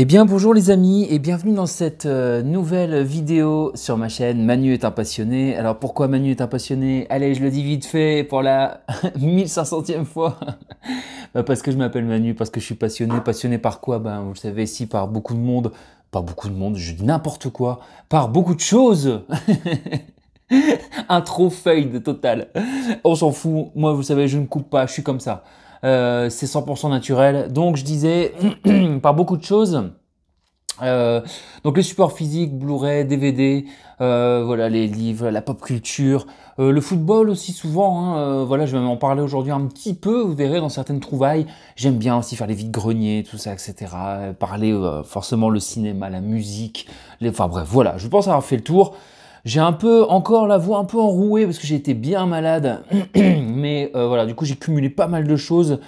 Eh bien bonjour les amis et bienvenue dans cette nouvelle vidéo sur ma chaîne Manu est un passionné. Alors pourquoi Manu est un passionné? Allez, je le dis vite fait pour la 1500e fois. Parce que je m'appelle Manu, parce que je suis passionné. Passionné par quoi? Ben, vous le savez, si par beaucoup de monde, pas beaucoup de monde, je dis n'importe quoi, par beaucoup de choses. Un trop fade total. On s'en fout, moi vous savez, je ne coupe pas, je suis comme ça. C'est 100% naturel. Donc je disais, par beaucoup de choses. Euh, donc les supports physiques, Blu-ray, DVD, voilà les livres, la pop culture, le football aussi souvent. Hein, voilà, je vais en parler aujourd'hui un petit peu. Vous verrez dans certaines trouvailles. J'aime bien aussi faire les vides-greniers, tout ça, etc. Parler forcément le cinéma, la musique, enfin bref, voilà. Je pense avoir fait le tour. J'ai un peu encore la voix un peu enrouée parce que j'ai été bien malade, mais voilà, du coup j'ai cumulé pas mal de choses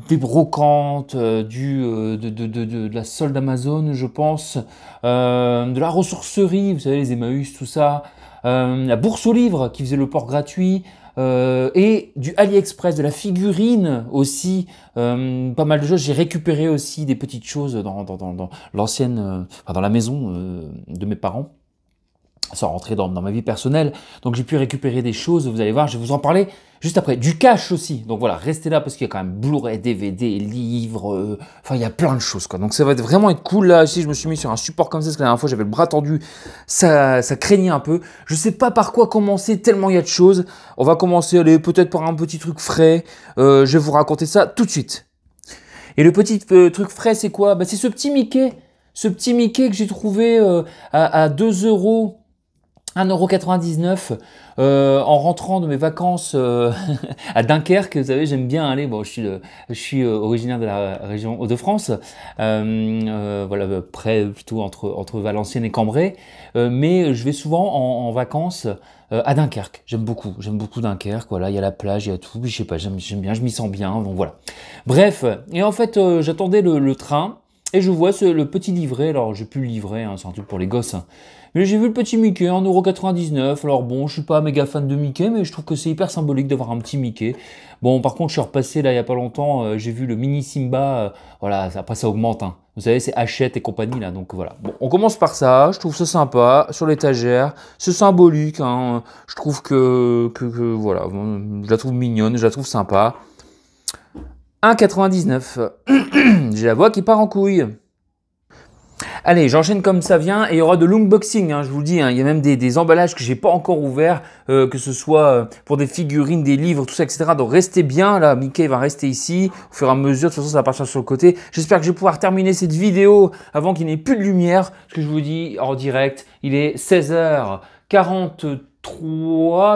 des brocantes, de la solde Amazon, je pense, de la ressourcerie, vous savez, les Emmaüs, tout ça, la bourse aux livres qui faisait le port gratuit, et du AliExpress, de la figurine aussi, pas mal de choses. J'ai récupéré aussi des petites choses dans l'ancienne, enfin dans la maison de mes parents, sans rentrer dans ma vie personnelle. Donc j'ai pu récupérer des choses, vous allez voir, je vais vous en parler juste après. Du cash aussi, donc voilà, restez là parce qu'il y a quand même Blu-ray, DVD, livres, enfin il y a plein de choses quoi. Donc ça va vraiment être cool. Là aussi je me suis mis sur un support comme ça, parce que la dernière fois j'avais le bras tendu, ça craignait un peu. Je sais pas par quoi commencer, tellement il y a de choses. On va commencer, allez, peut-être par un petit truc frais. Je vais vous raconter ça tout de suite. Et le petit truc frais c'est quoi? Bah, c'est ce petit Mickey. Ce petit Mickey que j'ai trouvé à 2 euros. 1,99 € en rentrant de mes vacances à Dunkerque. Vous savez, j'aime bien aller. Bon, je suis originaire de la région Hauts-de-France, voilà, près plutôt entre Valenciennes et Cambrai, mais je vais souvent en vacances à Dunkerque. J'aime beaucoup Dunkerque. Voilà, il y a la plage, il y a tout. Puis, je sais pas, j'aime bien, je m'y sens bien. Donc voilà. Bref, et en fait, j'attendais le train. Et je vois le petit livret, alors j'ai pu le livrer, hein, c'est un truc pour les gosses. Hein. Mais j'ai vu le petit Mickey, 1,99 €. Alors bon, je suis pas méga fan de Mickey, mais je trouve que c'est hyper symbolique d'avoir un petit Mickey. Bon, par contre, je suis repassé là il y a pas longtemps, j'ai vu le mini Simba, voilà, après ça augmente. Hein. Vous savez, c'est Hachette et compagnie là, donc voilà. Bon, on commence par ça, je trouve ça sympa, sur l'étagère, c'est symbolique, hein. Je trouve que voilà, je la trouve mignonne, je la trouve sympa. 1,99 €. J'ai la voix qui part en couille. Allez, j'enchaîne comme ça vient et il y aura de l'unboxing, hein, je vous le dis. Hein, il y a même des emballages que j'ai pas encore ouverts, que ce soit pour des figurines, des livres, tout ça, etc. Donc restez bien, là, Mickey va rester ici au fur et à mesure. De toute façon, ça va partir sur le côté. J'espère que je vais pouvoir terminer cette vidéo avant qu'il n'y ait plus de lumière. Ce que je vous dis en direct, il est 16h43.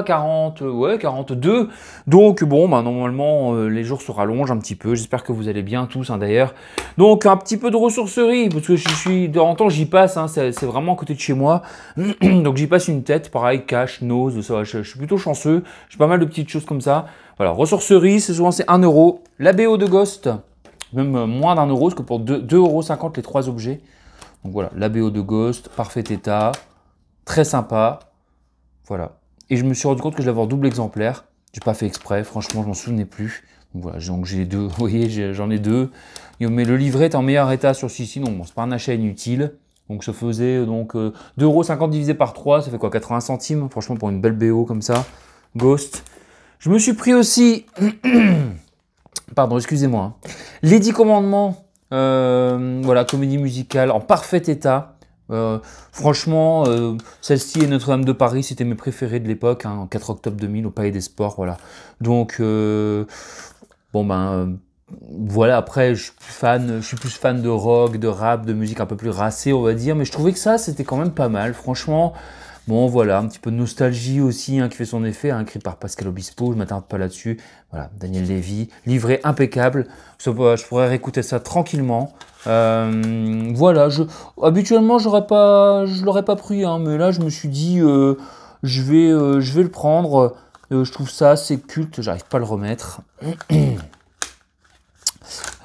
42. Donc bon, bah, normalement, les jours se rallongent un petit peu. J'espère que vous allez bien tous, hein, d'ailleurs. Donc un petit peu de ressourcerie, parce que je suis de temps en temps, j'y passe, hein, c'est vraiment à côté de chez moi. Donc j'y passe une tête, pareil, cash, nose, ça va, je suis plutôt chanceux. J'ai pas mal de petites choses comme ça. Voilà, ressourcerie, c'est souvent c'est 1 €. La BO de Ghost, même moins d'1 €, parce que pour 2,50 € les 3 objets. Donc voilà, la BO de Ghost, parfait état, très sympa. Voilà. Et je me suis rendu compte que je l'avais en double exemplaire. J'ai pas fait exprès, franchement, je m'en souvenais plus. Donc voilà, donc j'ai deux, vous voyez, j'en ai deux. Mais le livret est en meilleur état sur celui-ci, donc bon, c'est pas un achat inutile. Donc ça faisait donc 2,50 € divisé par 3, ça fait quoi, 80 centimes, franchement, pour une belle BO comme ça. Ghost. Je me suis pris aussi, pardon, excusez-moi, hein. Les 10 commandements, voilà, comédie musicale en parfait état. Franchement, celle-ci et Notre-Dame de Paris, c'était mes préférés de l'époque, hein, en 4 octobre 2000 au Palais des Sports, voilà. Donc, bon ben, voilà, après, je suis plus fan de rock, de rap, de musique un peu plus racée, on va dire, mais je trouvais que ça, c'était quand même pas mal, franchement. Bon, voilà, un petit peu de nostalgie aussi, hein, qui fait son effet, hein, écrit par Pascal Obispo, je ne m'attarde pas là-dessus. Voilà, Daniel Lévy, livret impeccable, je pourrais réécouter ça tranquillement. Voilà, habituellement, je l'aurais pas pris, hein, mais là, je me suis dit, je vais le prendre. Je trouve ça assez culte, j'arrive pas à le remettre.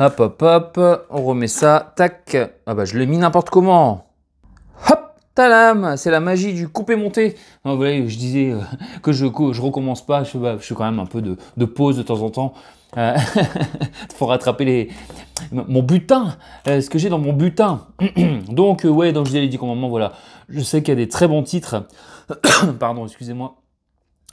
Hop, hop, hop, on remet ça, tac. Ah bah, je l'ai mis n'importe comment. Hop, Talam, c'est la magie du couper-monter. Non, vous voyez, je disais que je recommence pas, je fais quand même un peu de pause de temps en temps. Faut rattraper mon butin, ce que j'ai dans mon butin. Donc, ouais, donc je vous avais dit qu'au moment, voilà, je sais qu'il y a des très bons titres. Pardon, excusez-moi.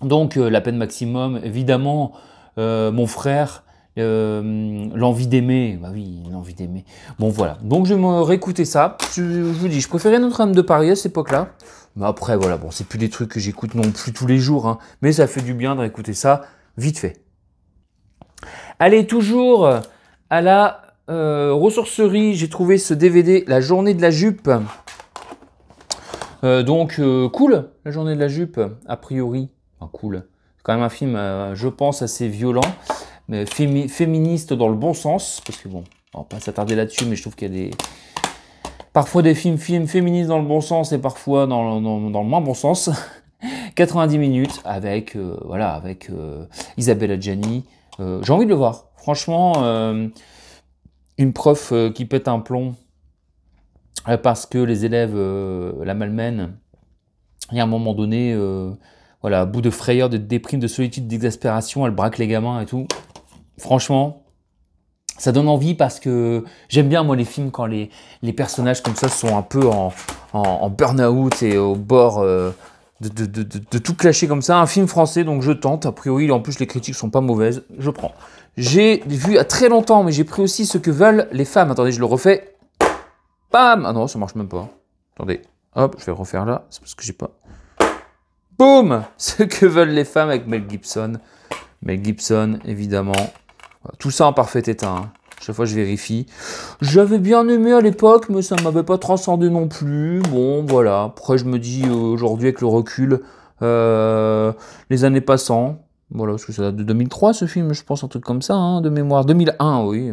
Donc, La peine maximum, évidemment, mon frère, l'envie d'aimer, bah oui, l'envie d'aimer. Bon, voilà. Donc, je vais me réécouter ça. Je vous dis, je préférais Notre-Dame de Paris à cette époque-là. Mais après, voilà, bon, c'est plus des trucs que j'écoute non plus tous les jours, hein, mais ça fait du bien de réécouter ça vite fait. Allez, toujours à la ressourcerie, j'ai trouvé ce DVD, La journée de la jupe. Cool, La journée de la jupe, a priori. Enfin, cool. C'est quand même un film, je pense, assez violent, mais féministe dans le bon sens. Parce que bon, on va pas s'attarder là-dessus, mais je trouve qu'il y a parfois des films féministes dans le bon sens et parfois dans le moins bon sens. 90 minutes avec, Isabelle Adjani. J'ai envie de le voir. Franchement, une prof qui pète un plomb parce que les élèves la malmènent. Et à un moment donné, à bout de frayeur, de déprime, de solitude, d'exaspération, elle braque les gamins et tout. Franchement, ça donne envie parce que j'aime bien, moi, les films quand les personnages comme ça sont un peu en burn-out et au bord de tout clasher comme ça. Un film français, donc je tente. A priori, en plus, les critiques sont pas mauvaises. Je prends. J'ai vu à très longtemps, mais j'ai pris aussi Ce que veulent les femmes. Attendez, je le refais. Bam! Ah non, ça marche même pas. Attendez. Hop, je vais refaire là. C'est parce que j'ai pas... Boum! Ce que veulent les femmes avec Mel Gibson. Mel Gibson, évidemment. Voilà, tout ça en parfait état. Hein. Chaque fois, je vérifie. J'avais bien aimé à l'époque, mais ça ne m'avait pas transcendé non plus. Bon, voilà. Après, je me dis aujourd'hui, avec le recul, les années passant, voilà, parce que ça date de 2003, ce film, je pense, un truc comme ça, hein, de mémoire. 2001, oui.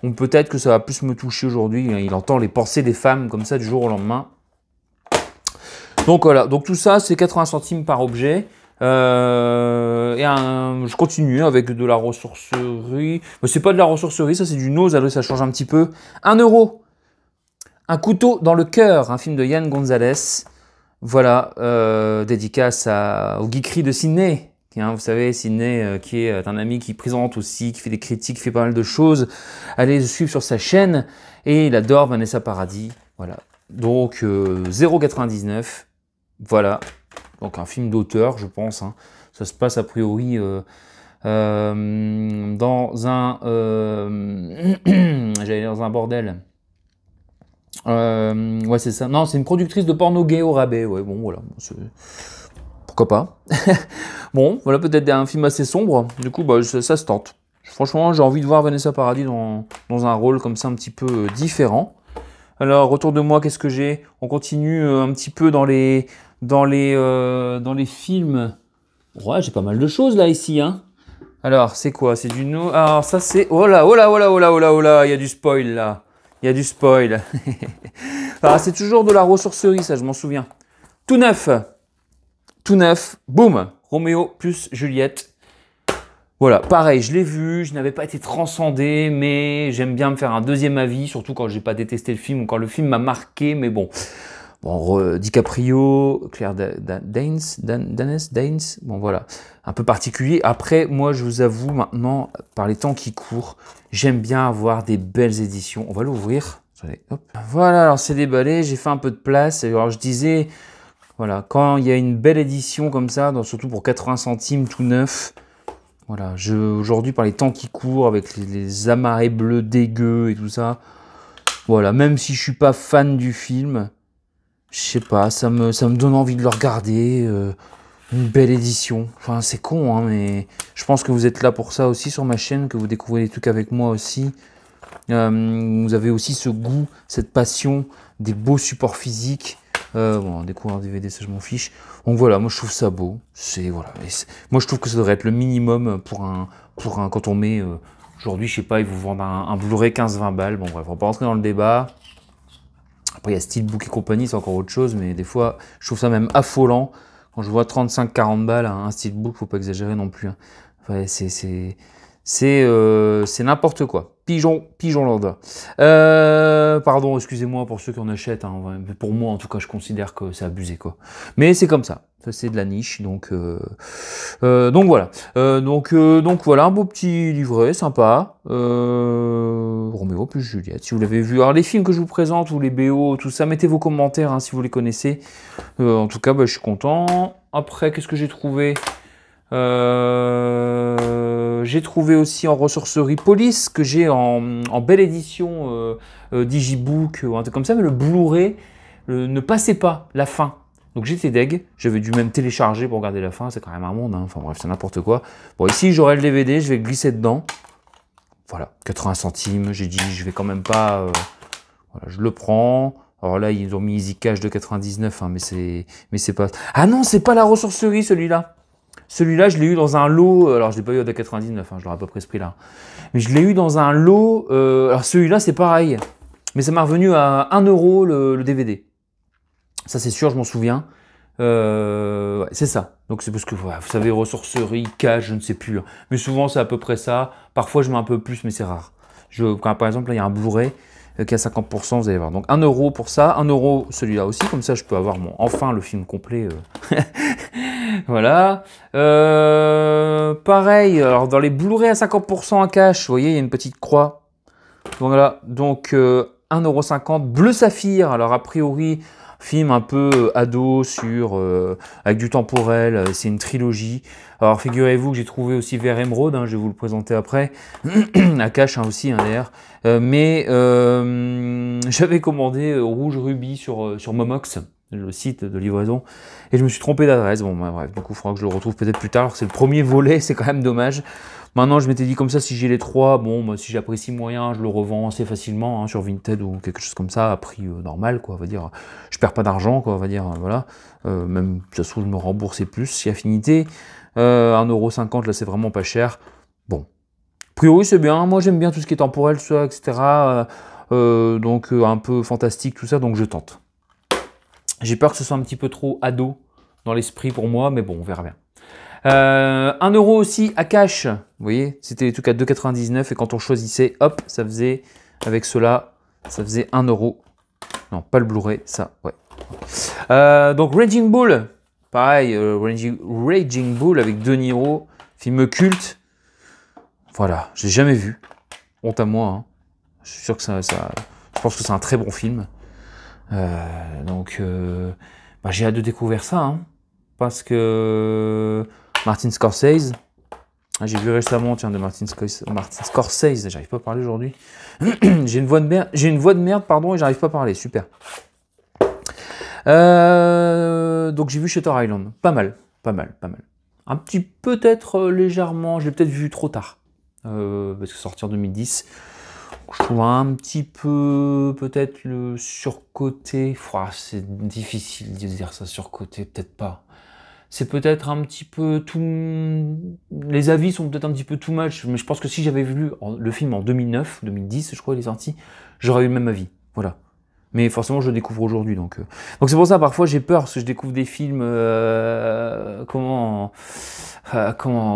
Donc peut-être que ça va plus me toucher aujourd'hui. Il entend les pensées des femmes comme ça du jour au lendemain. Donc voilà, donc tout ça, c'est 80 centimes par objet. Je continue avec de la ressourcerie. Mais c'est pas de la ressourcerie, ça c'est du nose, alors ça change un petit peu. 1 euro. Un couteau dans le cœur, un film de Yann Gonzalez. Voilà, dédicace au geekerie de Sydney. Hein, vous savez, Sydney, qui est un ami qui présente aussi, qui fait des critiques, qui fait pas mal de choses. Allez le suivre sur sa chaîne. Et il adore Vanessa Paradis. Voilà. Donc, 0,99. Voilà. Donc, un film d'auteur, je pense. Hein. Ça se passe a priori dans un... j'allais dans un bordel. Ouais, c'est ça. Non, c'est une productrice de porno gay au rabais. Ouais, bon, voilà. Pourquoi pas. Bon, voilà peut-être un film assez sombre. Du coup, bah, ça se tente. Franchement, j'ai envie de voir Vanessa Paradis dans un rôle comme ça un petit peu différent. Alors, autour de moi, qu'est-ce que j'ai? On continue un petit peu dans les films. Ouais, j'ai pas mal de choses là, ici. Hein. Alors, c'est quoi? C'est du no... Alors, ça, c'est... Oh là, oh là, oh là, oh là, oh là, oh là, il y a du spoil là. Il y a du spoil. Alors, c'est toujours de la ressourcerie, ça, je m'en souviens. Tout neuf. Tout neuf. Boum. Roméo plus Juliette. Voilà, pareil, je l'ai vu, je n'avais pas été transcendé, mais j'aime bien me faire un deuxième avis, surtout quand j'ai pas détesté le film ou quand le film m'a marqué, mais bon. Bon, DiCaprio, Claire Danes, bon voilà, un peu particulier. Après, moi, je vous avoue maintenant, par les temps qui courent, j'aime bien avoir des belles éditions. On va l'ouvrir. Hop. Voilà, alors c'est déballé, j'ai fait un peu de place. Alors je disais, voilà, quand il y a une belle édition comme ça, surtout pour 80 centimes tout neuf, voilà, aujourd'hui, par les temps qui courent, avec les amarrés bleus dégueux et tout ça, voilà, même si je suis pas fan du film, je sais pas, ça me donne envie de le regarder, une belle édition. Enfin, c'est con, hein, mais je pense que vous êtes là pour ça aussi sur ma chaîne, que vous découvrez des trucs avec moi aussi. Vous avez aussi ce goût, cette passion des beaux supports physiques. Bon, découvrir un DVD, ça je m'en fiche. Donc voilà, moi je trouve ça beau. Moi je trouve que ça devrait être le minimum pour un quand on met aujourd'hui, je sais pas, ils vous vendent un Blu-ray 15-20 balles. Bon bref, on va pas rentrer dans le débat. Après il y a Steelbook et compagnie, c'est encore autre chose, mais des fois je trouve ça même affolant quand je vois 35-40 balles un Steelbook, faut pas exagérer non plus. Hein. Ouais, C'est n'importe quoi. Pigeon lambda. Pardon, excusez-moi pour ceux qui en achètent. Hein, mais pour moi, en tout cas, je considère que c'est abusé, quoi. Mais c'est comme ça. Ça, c'est de la niche. Donc voilà. Donc voilà, un beau petit livret, sympa. Roméo plus Juliette, si vous l'avez vu. Alors, les films que je vous présente, ou les BO, tout ça, mettez vos commentaires hein, si vous les connaissez. En tout cas, bah, je suis content. Après, qu'est-ce que j'ai trouvé? J'ai trouvé aussi en ressourcerie Police, que j'ai en belle édition Digibook ou un truc comme ça, mais le Blu-ray ne passait pas la fin. Donc j'étais deg, j'avais dû même télécharger pour regarder la fin, c'est quand même un monde, hein. Enfin bref, c'est n'importe quoi. Bon, ici j'aurai le DVD, je vais le glisser dedans. Voilà, 80 centimes, j'ai dit, je vais quand même pas... voilà, je le prends. Alors là, ils ont mis Easy Cash de 99, hein, mais c'est pas... Ah non, c'est pas la ressourcerie celui-là. Celui-là, je l'ai eu dans un lot, alors je l'ai pas eu à 99, hein, je l'aurais pas pris ce prix-là. Mais je l'ai eu dans un lot, alors celui-là c'est pareil, mais ça m'a revenu à 1 euro le DVD. Ça c'est sûr, je m'en souviens. Ouais, c'est ça. Donc c'est parce que, ouais, vous savez, ressourcerie, cash, je ne sais plus. Hein. Mais souvent c'est à peu près ça. Parfois je mets un peu plus, mais c'est rare. Quand, par exemple, là il y a un Blu-ray qui est à 50%, vous allez voir. Donc 1 euro pour ça, 1 euro celui-là aussi, comme ça je peux avoir enfin le film complet. Voilà. Pareil, alors dans les Blu-ray à 50% en cash, vous voyez, il y a une petite croix. Voilà, donc 1,50 €, Bleu Saphir. Alors a priori, film un peu ado sur avec du temporel, c'est une trilogie. Alors figurez-vous que j'ai trouvé aussi Vert Émeraude, hein, je vais vous le présenter après, à cash hein, aussi hein, d'ailleurs. Mais j'avais commandé Rouge Rubis sur Momox, le site de livraison, et je me suis trompé d'adresse. Bon, bah, bref, du coup, il faudra que je le retrouve peut-être plus tard. C'est le premier volet, c'est quand même dommage. Maintenant, je m'étais dit comme ça, si j'ai les trois, bon, bah, si j'apprécie moyen, je le revends assez facilement hein, sur Vinted ou quelque chose comme ça, à prix normal, quoi, on va dire. Je perds pas d'argent, quoi, on va dire, voilà. Même, ça se trouve, je me rembourser plus, si affinité. 1,50 €, là, c'est vraiment pas cher. Bon. A priori, c'est bien. Moi, j'aime bien tout ce qui est temporel, tout ça, etc. Donc, un peu fantastique, tout ça, donc je tente. J'ai peur que ce soit un petit peu trop ado dans l'esprit pour moi, mais bon, on verra bien. 1 euro aussi à cash, vous voyez, c'était les trucs à 2,99 et quand on choisissait, hop, ça faisait, avec cela, ça faisait 1 euro. Non, pas le Blu-ray, ça, ouais. Donc Raging Bull, pareil, Raging Bull avec De Niro, film culte. Voilà, je l'ai jamais vu, honte à moi, hein. Je suis sûr que je pense que c'est un très bon film. Donc, bah, j'ai hâte de découvrir ça, hein, parce que Martin Scorsese, j'ai vu récemment, tiens, de Martin Scorsese, j'arrive pas à parler aujourd'hui. J'ai une voix de merde, pardon, et j'arrive pas à parler, super. Donc j'ai vu Shutter Island, pas mal. Un petit peut-être légèrement, je l'ai peut-être vu trop tard, parce que sorti en 2010. Je trouve un petit peu peut-être le surcoté. C'est difficile de dire ça surcoté, peut-être pas. C'est peut-être un petit peu tout. Les avis sont peut-être un petit peu too much, mais je pense que si j'avais vu le film en 2009, 2010, je crois, il est sorti, j'aurais eu le même avis. Voilà. Mais forcément, je le découvre aujourd'hui. Donc c'est pour ça, parfois, j'ai peur, parce que je découvre des films,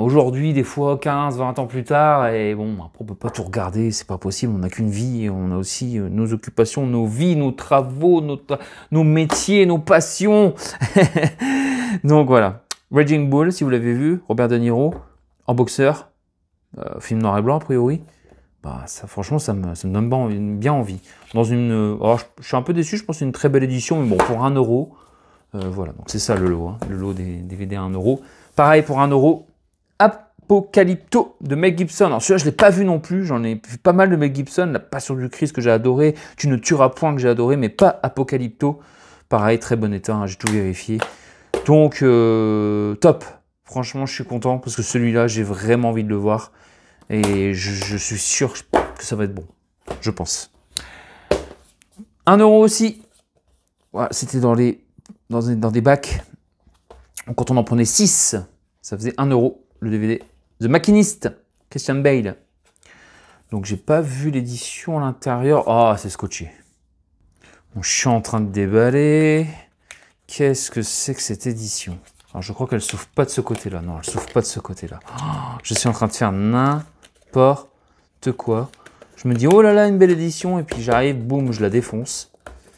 aujourd'hui, des fois, 15, 20 ans plus tard, et bon, après, on peut pas tout regarder, c'est pas possible, on n'a qu'une vie, et on a aussi nos occupations, nos vies, nos travaux, nos métiers, nos passions. Donc voilà. Raging Bull, si vous l'avez vu, Robert De Niro, en boxeur, film noir et blanc, a priori. Bah, ça, franchement, ça me donne bien envie. Alors, je suis un peu déçu, je pense que c'est une très belle édition, mais bon, pour 1 euro, voilà, donc c'est ça le lot, hein, le lot des DVD à 1 euro. Pareil, pour 1 euro, Apocalypto de Mel Gibson. Alors celui-là, je ne l'ai pas vu non plus, j'en ai vu pas mal de Mel Gibson, La Passion du Christ que j'ai adoré, Tu ne tueras point que j'ai adoré, mais pas Apocalypto. Pareil, très bon état, hein, j'ai tout vérifié. Donc, top. Franchement, je suis content, parce que celui-là, j'ai vraiment envie de le voir. Et je suis sûr que ça va être bon. Je pense. 1 euro aussi. Voilà, c'était dans des bacs. Quand on en prenait 6, ça faisait 1 euro le DVD. The Machinist, Christian Bale. Donc j'ai pas vu l'édition à l'intérieur. Ah, c'est scotché. Bon, je suis en train de déballer. Qu'est-ce que c'est que cette édition? Alors je crois qu'elle s'ouvre pas de ce côté-là. Non, elle s'ouvre pas de ce côté-là. Oh, je suis en train de faire n'importe n'importe quoi. Je me dis, oh là là, une belle édition, et puis j'arrive, boum, je la défonce.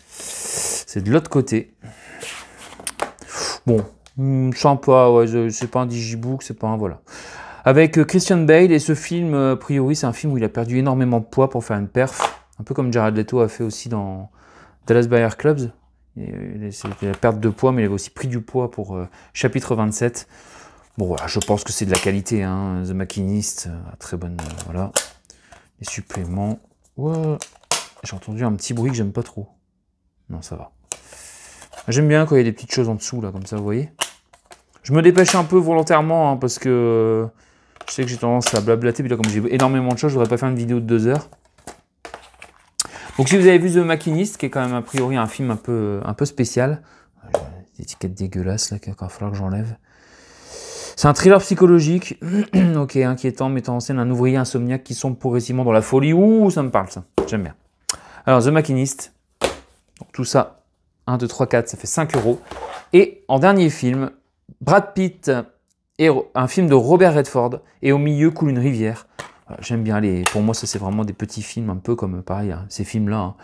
C'est de l'autre côté. Bon, sympa, ouais, c'est pas un digibook, c'est pas un, voilà. Avec Christian Bale, et ce film, a priori, c'est un film où il a perdu énormément de poids pour faire une perf, un peu comme Jared Leto a fait aussi dans Dallas Buyers Club. C'était la perte de poids, mais il avait aussi pris du poids pour chapitre 27. Bon, voilà, je pense que c'est de la qualité, hein. The Machinist, très bonne, voilà. Les suppléments. Ouais. J'ai entendu un petit bruit que j'aime pas trop. Non, ça va. J'aime bien quand il y a des petites choses en dessous, là, comme ça, vous voyez. Je me dépêche un peu volontairement, hein, parce que je sais que j'ai tendance à blablater, puis là, comme j'ai énormément de choses, je voudrais pas faire une vidéo de 2 heures. Donc, si vous avez vu The Machinist, qui est quand même a priori un film un peu spécial, des étiquettes dégueulasses, là, qu'il va falloir que j'enlève. C'est un thriller psychologique, ok, inquiétant, mettant en scène un ouvrier insomniaque qui sombre progressivement dans la folie. Ouh, ça me parle, ça. J'aime bien. Alors, The Machinist. Donc, tout ça, 1, 2, 3, 4, ça fait 5 €. Et en dernier film, Brad Pitt et un film de Robert Redford. Et au milieu coule une rivière. Voilà, j'aime bien les. Pour moi, ça, c'est vraiment des petits films, un peu comme, pareil, hein, ces films-là. Hein.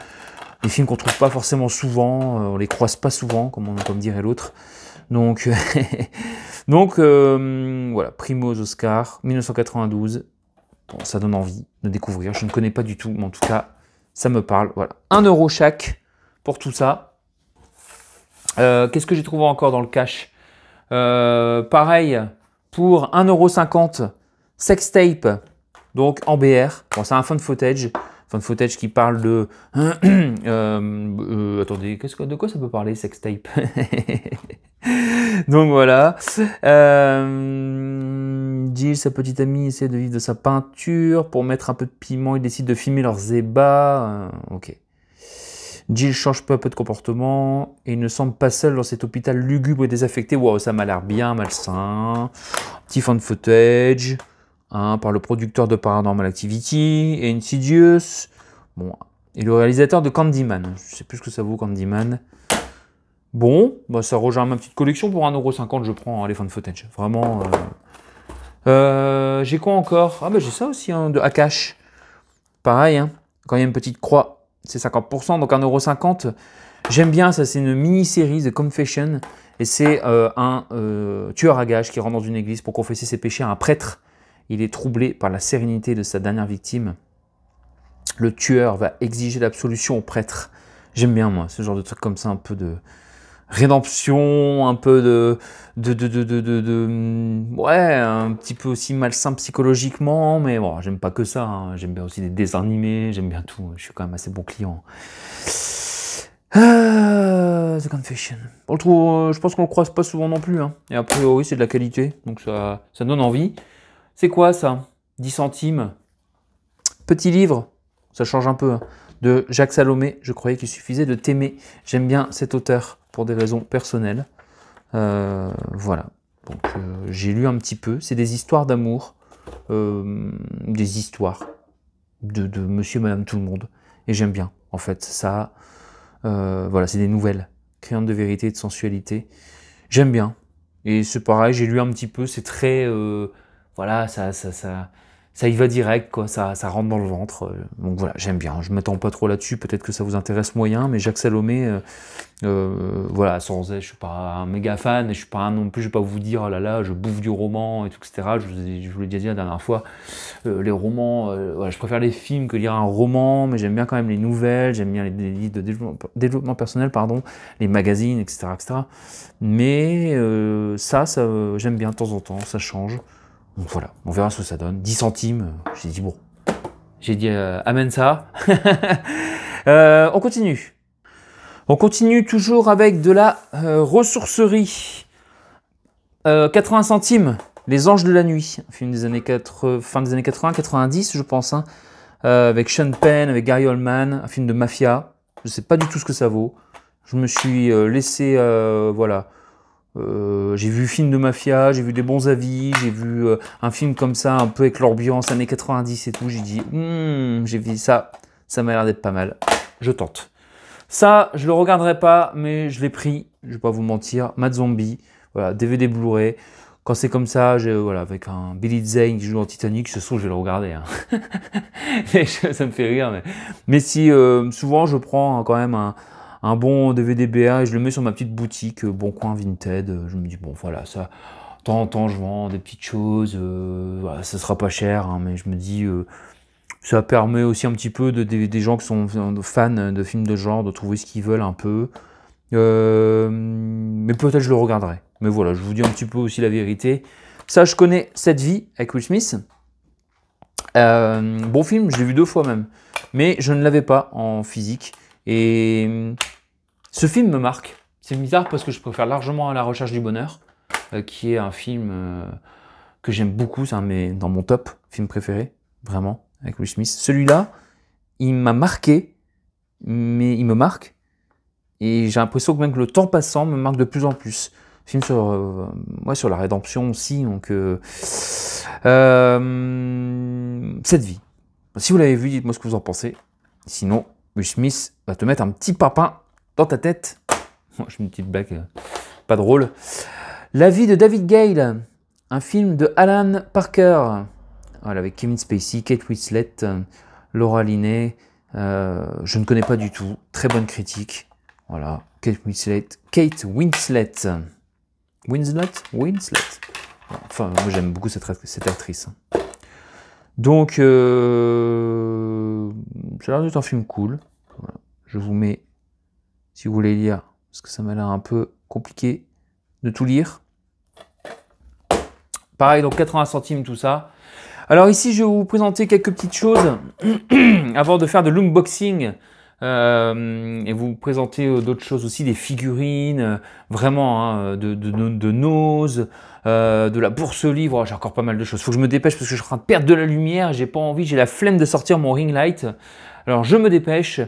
Des films qu'on trouve pas forcément souvent, on les croise pas souvent, comme dirait l'autre. Donc, voilà, primo aux Oscars, 1992. Bon, ça donne envie de découvrir. Je ne connais pas du tout, mais en tout cas, ça me parle. Voilà, 1 € chaque pour tout ça. Qu'est-ce que j'ai trouvé encore dans le cash? Pareil, pour 1,50 €, Sextape, donc en BR. Bon, c'est un fan footage. Fan footage qui parle de... attendez, de quoi ça peut parler, Sextape? Donc voilà. Jill, sa petite amie, essaie de vivre de sa peinture. Pour mettre un peu de piment, ils décident de filmer leurs ébats. Ok. Jill change peu à peu de comportement et il ne semble pas seul dans cet hôpital lugubre et désaffecté. Waouh, ça m'a l'air bien malsain. Petit fan footage, hein, par le producteur de Paranormal Activity et Insidious. Bon, et le réalisateur de Candyman. Je sais plus ce que ça vaut, Candyman. Bon, bah ça rejoint ma petite collection. Pour 1,50 €, je prends, hein, les fan footage. Vraiment. J'ai quoi encore? Ah bah j'ai ça aussi, hein, de Akash. Pareil, hein, quand il y a une petite croix, c'est 50%, donc 1,50 €. J'aime bien, ça c'est une mini-série, The Confession, et c'est un tueur à gages qui rentre dans une église pour confesser ses péchés à un prêtre. Il est troublé par la sérénité de sa dernière victime. Le tueur va exiger l'absolution au prêtre. J'aime bien, moi, ce genre de truc comme ça, un peu de rédemption, un peu ouais, un petit peu aussi malsain psychologiquement, mais bon, j'aime pas que ça, hein. J'aime bien aussi des dessins animés, j'aime bien tout, je suis quand même assez bon client. The Confession. Je pense qu'on le croise pas souvent non plus, hein. Et a priori c'est de la qualité, donc ça donne envie. C'est quoi ça? 10 centimes. Petit livre, ça change un peu, hein, de Jacques Salomé. Je croyais qu'il suffisait de t'aimer. J'aime bien cet auteur pour des raisons personnelles. Voilà. Donc j'ai lu un petit peu. C'est des histoires d'amour, des histoires de Monsieur, Madame, tout le monde. Et j'aime bien. En fait, ça, voilà, c'est des nouvelles créantes de vérité et de sensualité. J'aime bien. Et c'est pareil, j'ai lu un petit peu. C'est très, voilà, ça y va direct, quoi, ça rentre dans le ventre. Donc voilà, j'aime bien. Je ne m'attends pas trop là-dessus, peut-être que ça vous intéresse moyen, mais Jacques Salomé, voilà, sans elle, je suis pas un méga fan, et je suis pas non plus, je vais pas vous dire, oh là là, je bouffe du roman, et tout, etc. Je vous l'ai déjà dit la dernière fois, les romans, voilà, je préfère les films que lire un roman, mais j'aime bien quand même les nouvelles, j'aime bien les livres de développement personnel, pardon, les magazines, etc. etc. Mais ça j'aime bien de temps en temps, ça change. Donc voilà, on verra ce que ça donne. 10 centimes, j'ai dit bon. J'ai dit amène ça. On continue. On continue toujours avec de la ressourcerie. 80 centimes, Les Anges de la Nuit. Un film des années fin des années 80, 90 je pense. Hein, avec Sean Penn, avec Gary Oldman. Un film de mafia. Je ne sais pas du tout ce que ça vaut. Je me suis laissé, voilà... j'ai vu film de mafia, j'ai vu des bons avis, j'ai vu un film comme ça, un peu avec l'ambiance années 90 et tout, j'ai dit, j'ai vu ça m'a l'air d'être pas mal, je tente. Ça, je le regarderai pas, mais je l'ai pris, je vais pas vous mentir, Mad Zombie, voilà, DVD Blu-ray, quand c'est comme ça, voilà, avec un Billy Zane qui joue dans Titanic, je trouve que je vais le regarder. Hein. Ça me fait rire. Mais si souvent je prends quand même un bon DVD-BA et je le mets sur ma petite boutique Bon Coin Vinted. Je me dis, bon voilà, ça, de temps en temps je vends des petites choses, voilà, ça sera pas cher, hein, mais je me dis, ça permet aussi un petit peu des gens qui sont fans de films de genre de trouver ce qu'ils veulent un peu. Mais peut-être je le regarderai. Mais voilà, je vous dis un petit peu aussi la vérité. Ça, je connais Cette vie avec Will Smith. Bon film, je l'ai vu 2 fois même. Mais je ne l'avais pas en physique. Et ce film me marque. C'est bizarre parce que je préfère largement À la recherche du bonheur, qui est un film que j'aime beaucoup. C'est dans mon top film préféré, vraiment, avec Will Smith. Celui-là, il m'a marqué, mais il me marque. Et j'ai l'impression que même que le temps passant me marque de plus en plus. Film sur la rédemption aussi. Donc, Cette vie. Si vous l'avez vu, dites-moi ce que vous en pensez. Sinon, Will Smith va te mettre un petit papin dans ta tête. Moi, je fais une petite blague pas drôle. La vie de David Gale. Un film de Alan Parker. Voilà, avec Kevin Spacey, Kate Winslet, Laura Linney. Je ne connais pas du tout. Très bonne critique. Voilà, Kate Winslet. Enfin, moi j'aime beaucoup cette actrice. Donc, ça a l'air d'être un film cool. Voilà. Je vous mets, si vous voulez lire, parce que ça m'a l'air un peu compliqué de tout lire. Pareil, donc 80 centimes, tout ça. Alors ici, je vais vous présenter quelques petites choses avant de faire de l'unboxing. Et vous présenter d'autres choses aussi, des figurines, vraiment, hein, de Nose, de la bourse livre. Oh, j'ai encore pas mal de choses. Faut que je me dépêche parce que je suis en train de perdre de la lumière. J'ai pas envie, j'ai la flemme de sortir mon ring light. Alors je me dépêche.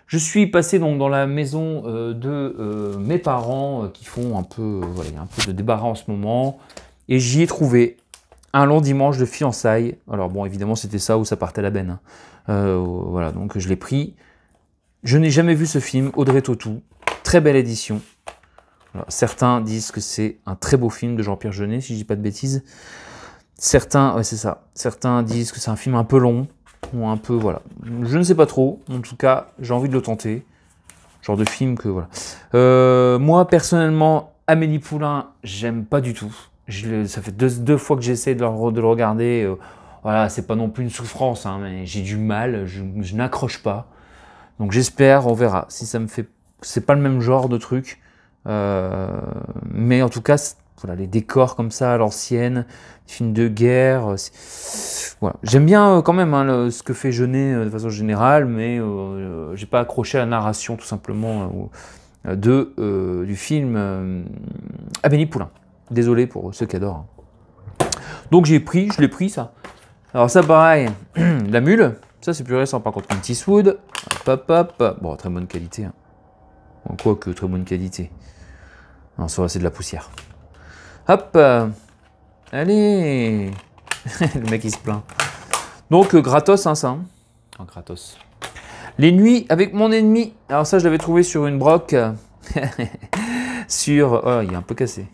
Je suis passé donc dans la maison de mes parents qui font un peu, voilà, il y a un peu de débarras en ce moment. Et j'y ai trouvé un long dimanche de fiançailles. Alors bon, évidemment, c'était ça où ça partait à la benne. Hein. Voilà, donc je l'ai pris. Je n'ai jamais vu ce film, Audrey Tautou, très belle édition. Alors, certains disent que c'est un très beau film de Jean-Pierre Jeunet, si je dis pas de bêtises. Certains, ouais c'est ça, certains disent que c'est un film un peu long, ou un peu, voilà. Je ne sais pas trop, en tout cas, j'ai envie de le tenter. Genre de film que, voilà. Moi, personnellement, Amélie Poulain, j'aime pas du tout. Ça fait deux fois que j'essaie de le regarder. Voilà, c'est pas non plus une souffrance, hein, mais j'ai du mal, je n'accroche pas. Donc j'espère, on verra. Si ça me fait, c'est pas le même genre de truc, mais en tout cas, voilà, les décors comme ça à l'ancienne, films de guerre, voilà. J'aime bien quand même hein, ce que fait Jeunet de façon générale, mais j'ai pas accroché à la narration tout simplement du film Amélie Poulain. Désolé pour ceux qui adorent. Donc je l'ai pris ça. Alors ça pareil, la mule. Ça, c'est plus récent, par contre, Clint Eastwood. Hop, hop, hop. Bon, très bonne qualité. Hein. Bon, quoique, très bonne qualité. Non, ça va, c'est de la poussière. Hop. Allez. Le mec, il se plaint. Donc, gratos, hein, ça. Hein. Oh, gratos. Les nuits avec mon ennemi. Alors ça, je l'avais trouvé sur une broc. Oh, il est un peu cassé.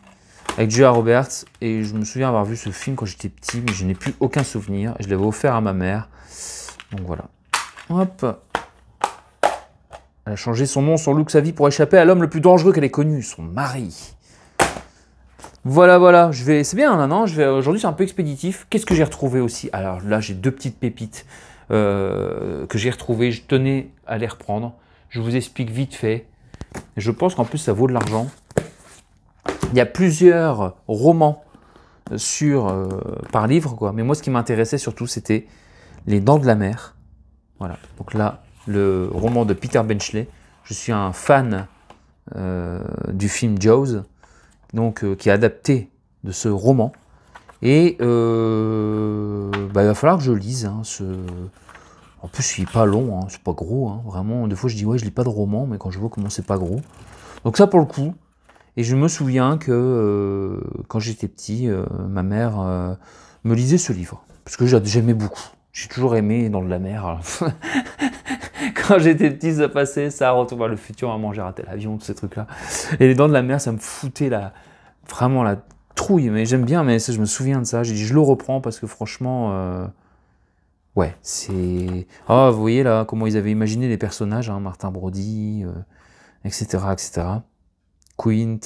Avec Julia Roberts. Et je me souviens avoir vu ce film quand j'étais petit, mais je n'ai plus aucun souvenir. Je l'avais offert à ma mère. Donc voilà. Hop. Elle a changé son nom, son look, sa vie pour échapper à l'homme le plus dangereux qu'elle ait connu, son mari. Voilà, voilà. C'est bien là, non? Aujourd'hui, c'est un peu expéditif. Qu'est-ce que j'ai retrouvé aussi? Alors là, j'ai 2 petites pépites que j'ai retrouvées. Je tenais à les reprendre. Je vous explique vite fait. Je pense qu'en plus, ça vaut de l'argent. Il y a plusieurs romans par livre, quoi. Mais moi, ce qui m'intéressait surtout, c'était Les Dents de la Mer. Voilà. Donc là, le roman de Peter Benchley. Je suis un fan du film Jaws, donc qui est adapté de ce roman. Et il va falloir que je lise. Hein, En plus, il n'est pas long, hein, c'est pas gros. Hein, vraiment, des fois, je dis ouais, je lis pas de roman, mais quand je vois comment c'est pas gros. Donc ça, pour le coup. Et je me souviens que quand j'étais petit, ma mère me lisait ce livre. Parce que j'aimais beaucoup. J'ai toujours aimé Dans de la mer. Alors. Quand j'étais petit, ça passait, ça, Retour vers le futur, Maman j'ai raté l'avion, tous ces trucs-là. Et les Dents de la mer, ça me foutait vraiment trouille, mais j'aime bien, mais ça, je me souviens de ça. J'ai dit, je le reprends parce que franchement, ouais, c'est... Ah, vous voyez là, comment ils avaient imaginé les personnages, hein, Martin Brody, etc., etc. Quint.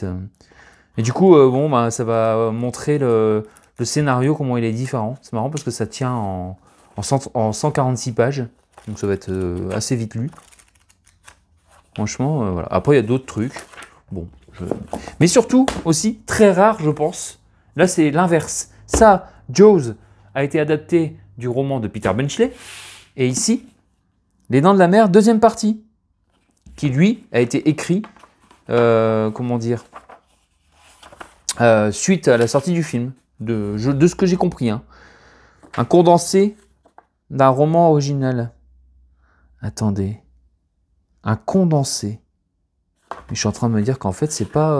Et du coup, bon, bah, ça va montrer le scénario, comment il est différent. C'est marrant parce que ça tient en 146 pages, donc ça va être assez vite lu. Franchement, voilà. Après, il y a d'autres trucs. Bon, mais surtout, aussi, très rare, je pense. Là, c'est l'inverse. Ça, Jaws a été adapté du roman de Peter Benchley. Et ici, Les Dents de la Mer, deuxième partie, qui, lui, a été écrit, comment dire, suite à la sortie du film, de ce que j'ai compris. Hein. Un condensé d'un roman original. Attendez. Un condensé. Mais je suis en train de me dire qu'en fait, c'est pas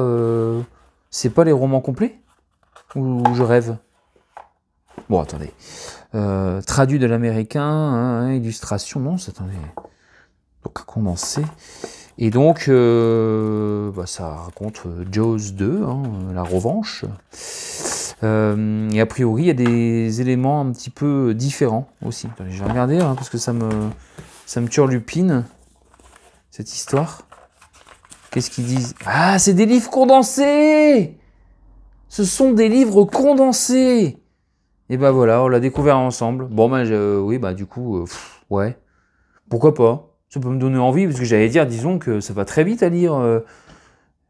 les romans complets? Ou je rêve? Bon, attendez. Traduit de l'américain, hein, illustration, non, attendez. Donc, un condensé. Et donc, bah, ça raconte Jaws 2, hein, la revanche. Et a priori, il y a des éléments un petit peu différents aussi. Attendez, je vais regarder, hein, parce que ça me turlupine, cette histoire. Qu'est-ce qu'ils disent? Ah, c'est des livres condensés! Ce sont des livres condensés! Et ben voilà, on l'a découvert ensemble. Bon, ben, oui, bah du coup, ouais. Pourquoi pas? Ça peut me donner envie, parce que j'allais dire, disons que ça va très vite à lire.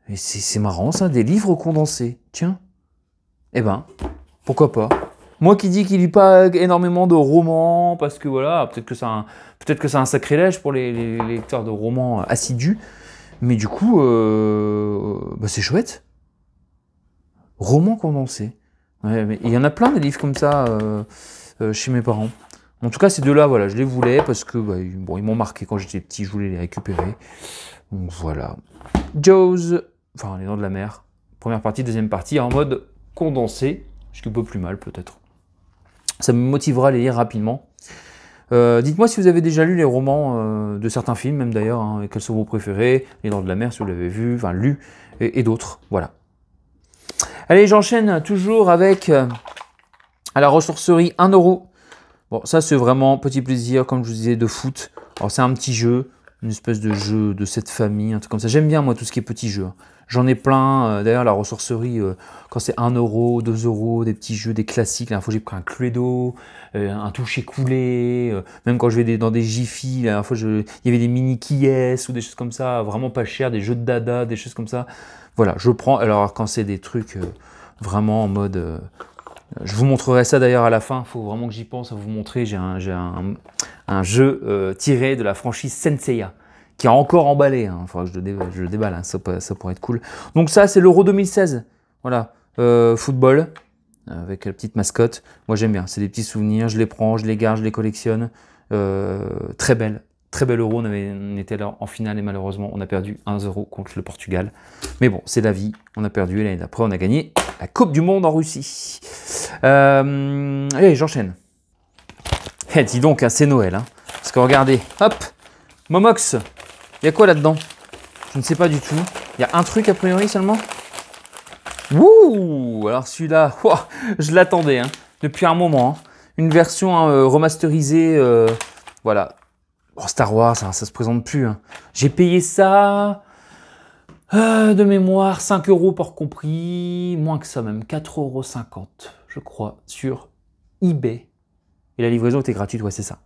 Et c'est marrant, ça, des livres condensés. Tiens. Eh ben, pourquoi pas? Moi qui dis qu'il lit pas énormément de romans, parce que voilà, peut-être que c'est un sacrilège pour les lecteurs de romans assidus. Mais du coup, bah c'est chouette. Roman condensé. Ouais, mais il y en a plein des livres comme ça chez mes parents. En tout cas, ces deux-là, voilà, je les voulais parce que bah, bon, ils m'ont marqué quand j'étais petit, je voulais les récupérer. Donc voilà. Jaws, enfin Les Dents de la Mer, première partie, deuxième partie, en mode condensé, ce qui peut plus mal peut-être. Ça me motivera à les lire rapidement. Dites-moi si vous avez déjà lu les romans de certains films, même d'ailleurs, hein, et quels sont vos préférés, Les Dents de la Mer, si vous l'avez vu, enfin lu, et d'autres, voilà. Allez, j'enchaîne toujours avec à la ressourcerie 1 €. Bon, ça c'est vraiment petit plaisir, comme je vous disais, de foot. Alors c'est un petit jeu, une espèce de jeu de cette famille, un truc comme ça. J'aime bien moi tout ce qui est petits jeux. J'en ai plein, d'ailleurs la ressourcerie, quand c'est 1 €, 2 €, des petits jeux, des classiques. La dernière fois j'ai pris un Cluedo, un toucher coulé, même quand je vais dans des Jiffy, la dernière fois il y avait des mini Kies ou des choses comme ça, vraiment pas cher, des jeux de dada, des choses comme ça. Voilà, je prends, alors quand c'est des trucs vraiment en mode... je vous montrerai ça d'ailleurs à la fin, il faut vraiment que j'y pense à vous montrer. J'ai un jeu tiré de la franchise Senseiya, qui a encore emballé. Il faudra que je le déballe, hein, ça pourrait être cool. Donc ça, c'est l'Euro 2016. Voilà, football, avec la petite mascotte. Moi j'aime bien, c'est des petits souvenirs, je les prends, je les garde, je les collectionne. Très belle Euro, on était là en finale et malheureusement on a perdu 1 € contre le Portugal. Mais bon, c'est la vie, on a perdu et l'année d'après on a gagné la Coupe du Monde en Russie. Allez, j'enchaîne. Eh, dis donc, hein, c'est Noël. Hein. Parce que regardez, hop, Momox, il y a quoi là-dedans? Je ne sais pas du tout. Il y a un truc a priori seulement. Wouh! Alors celui-là, oh, je l'attendais hein, depuis un moment. Hein. Une version remasterisée, voilà. Oh, Star Wars, hein, ça se présente plus. Hein. J'ai payé ça de mémoire, 5 € par compris, moins que ça même, 4,50 €, je crois, sur eBay. Et la livraison était gratuite, ouais, c'est ça.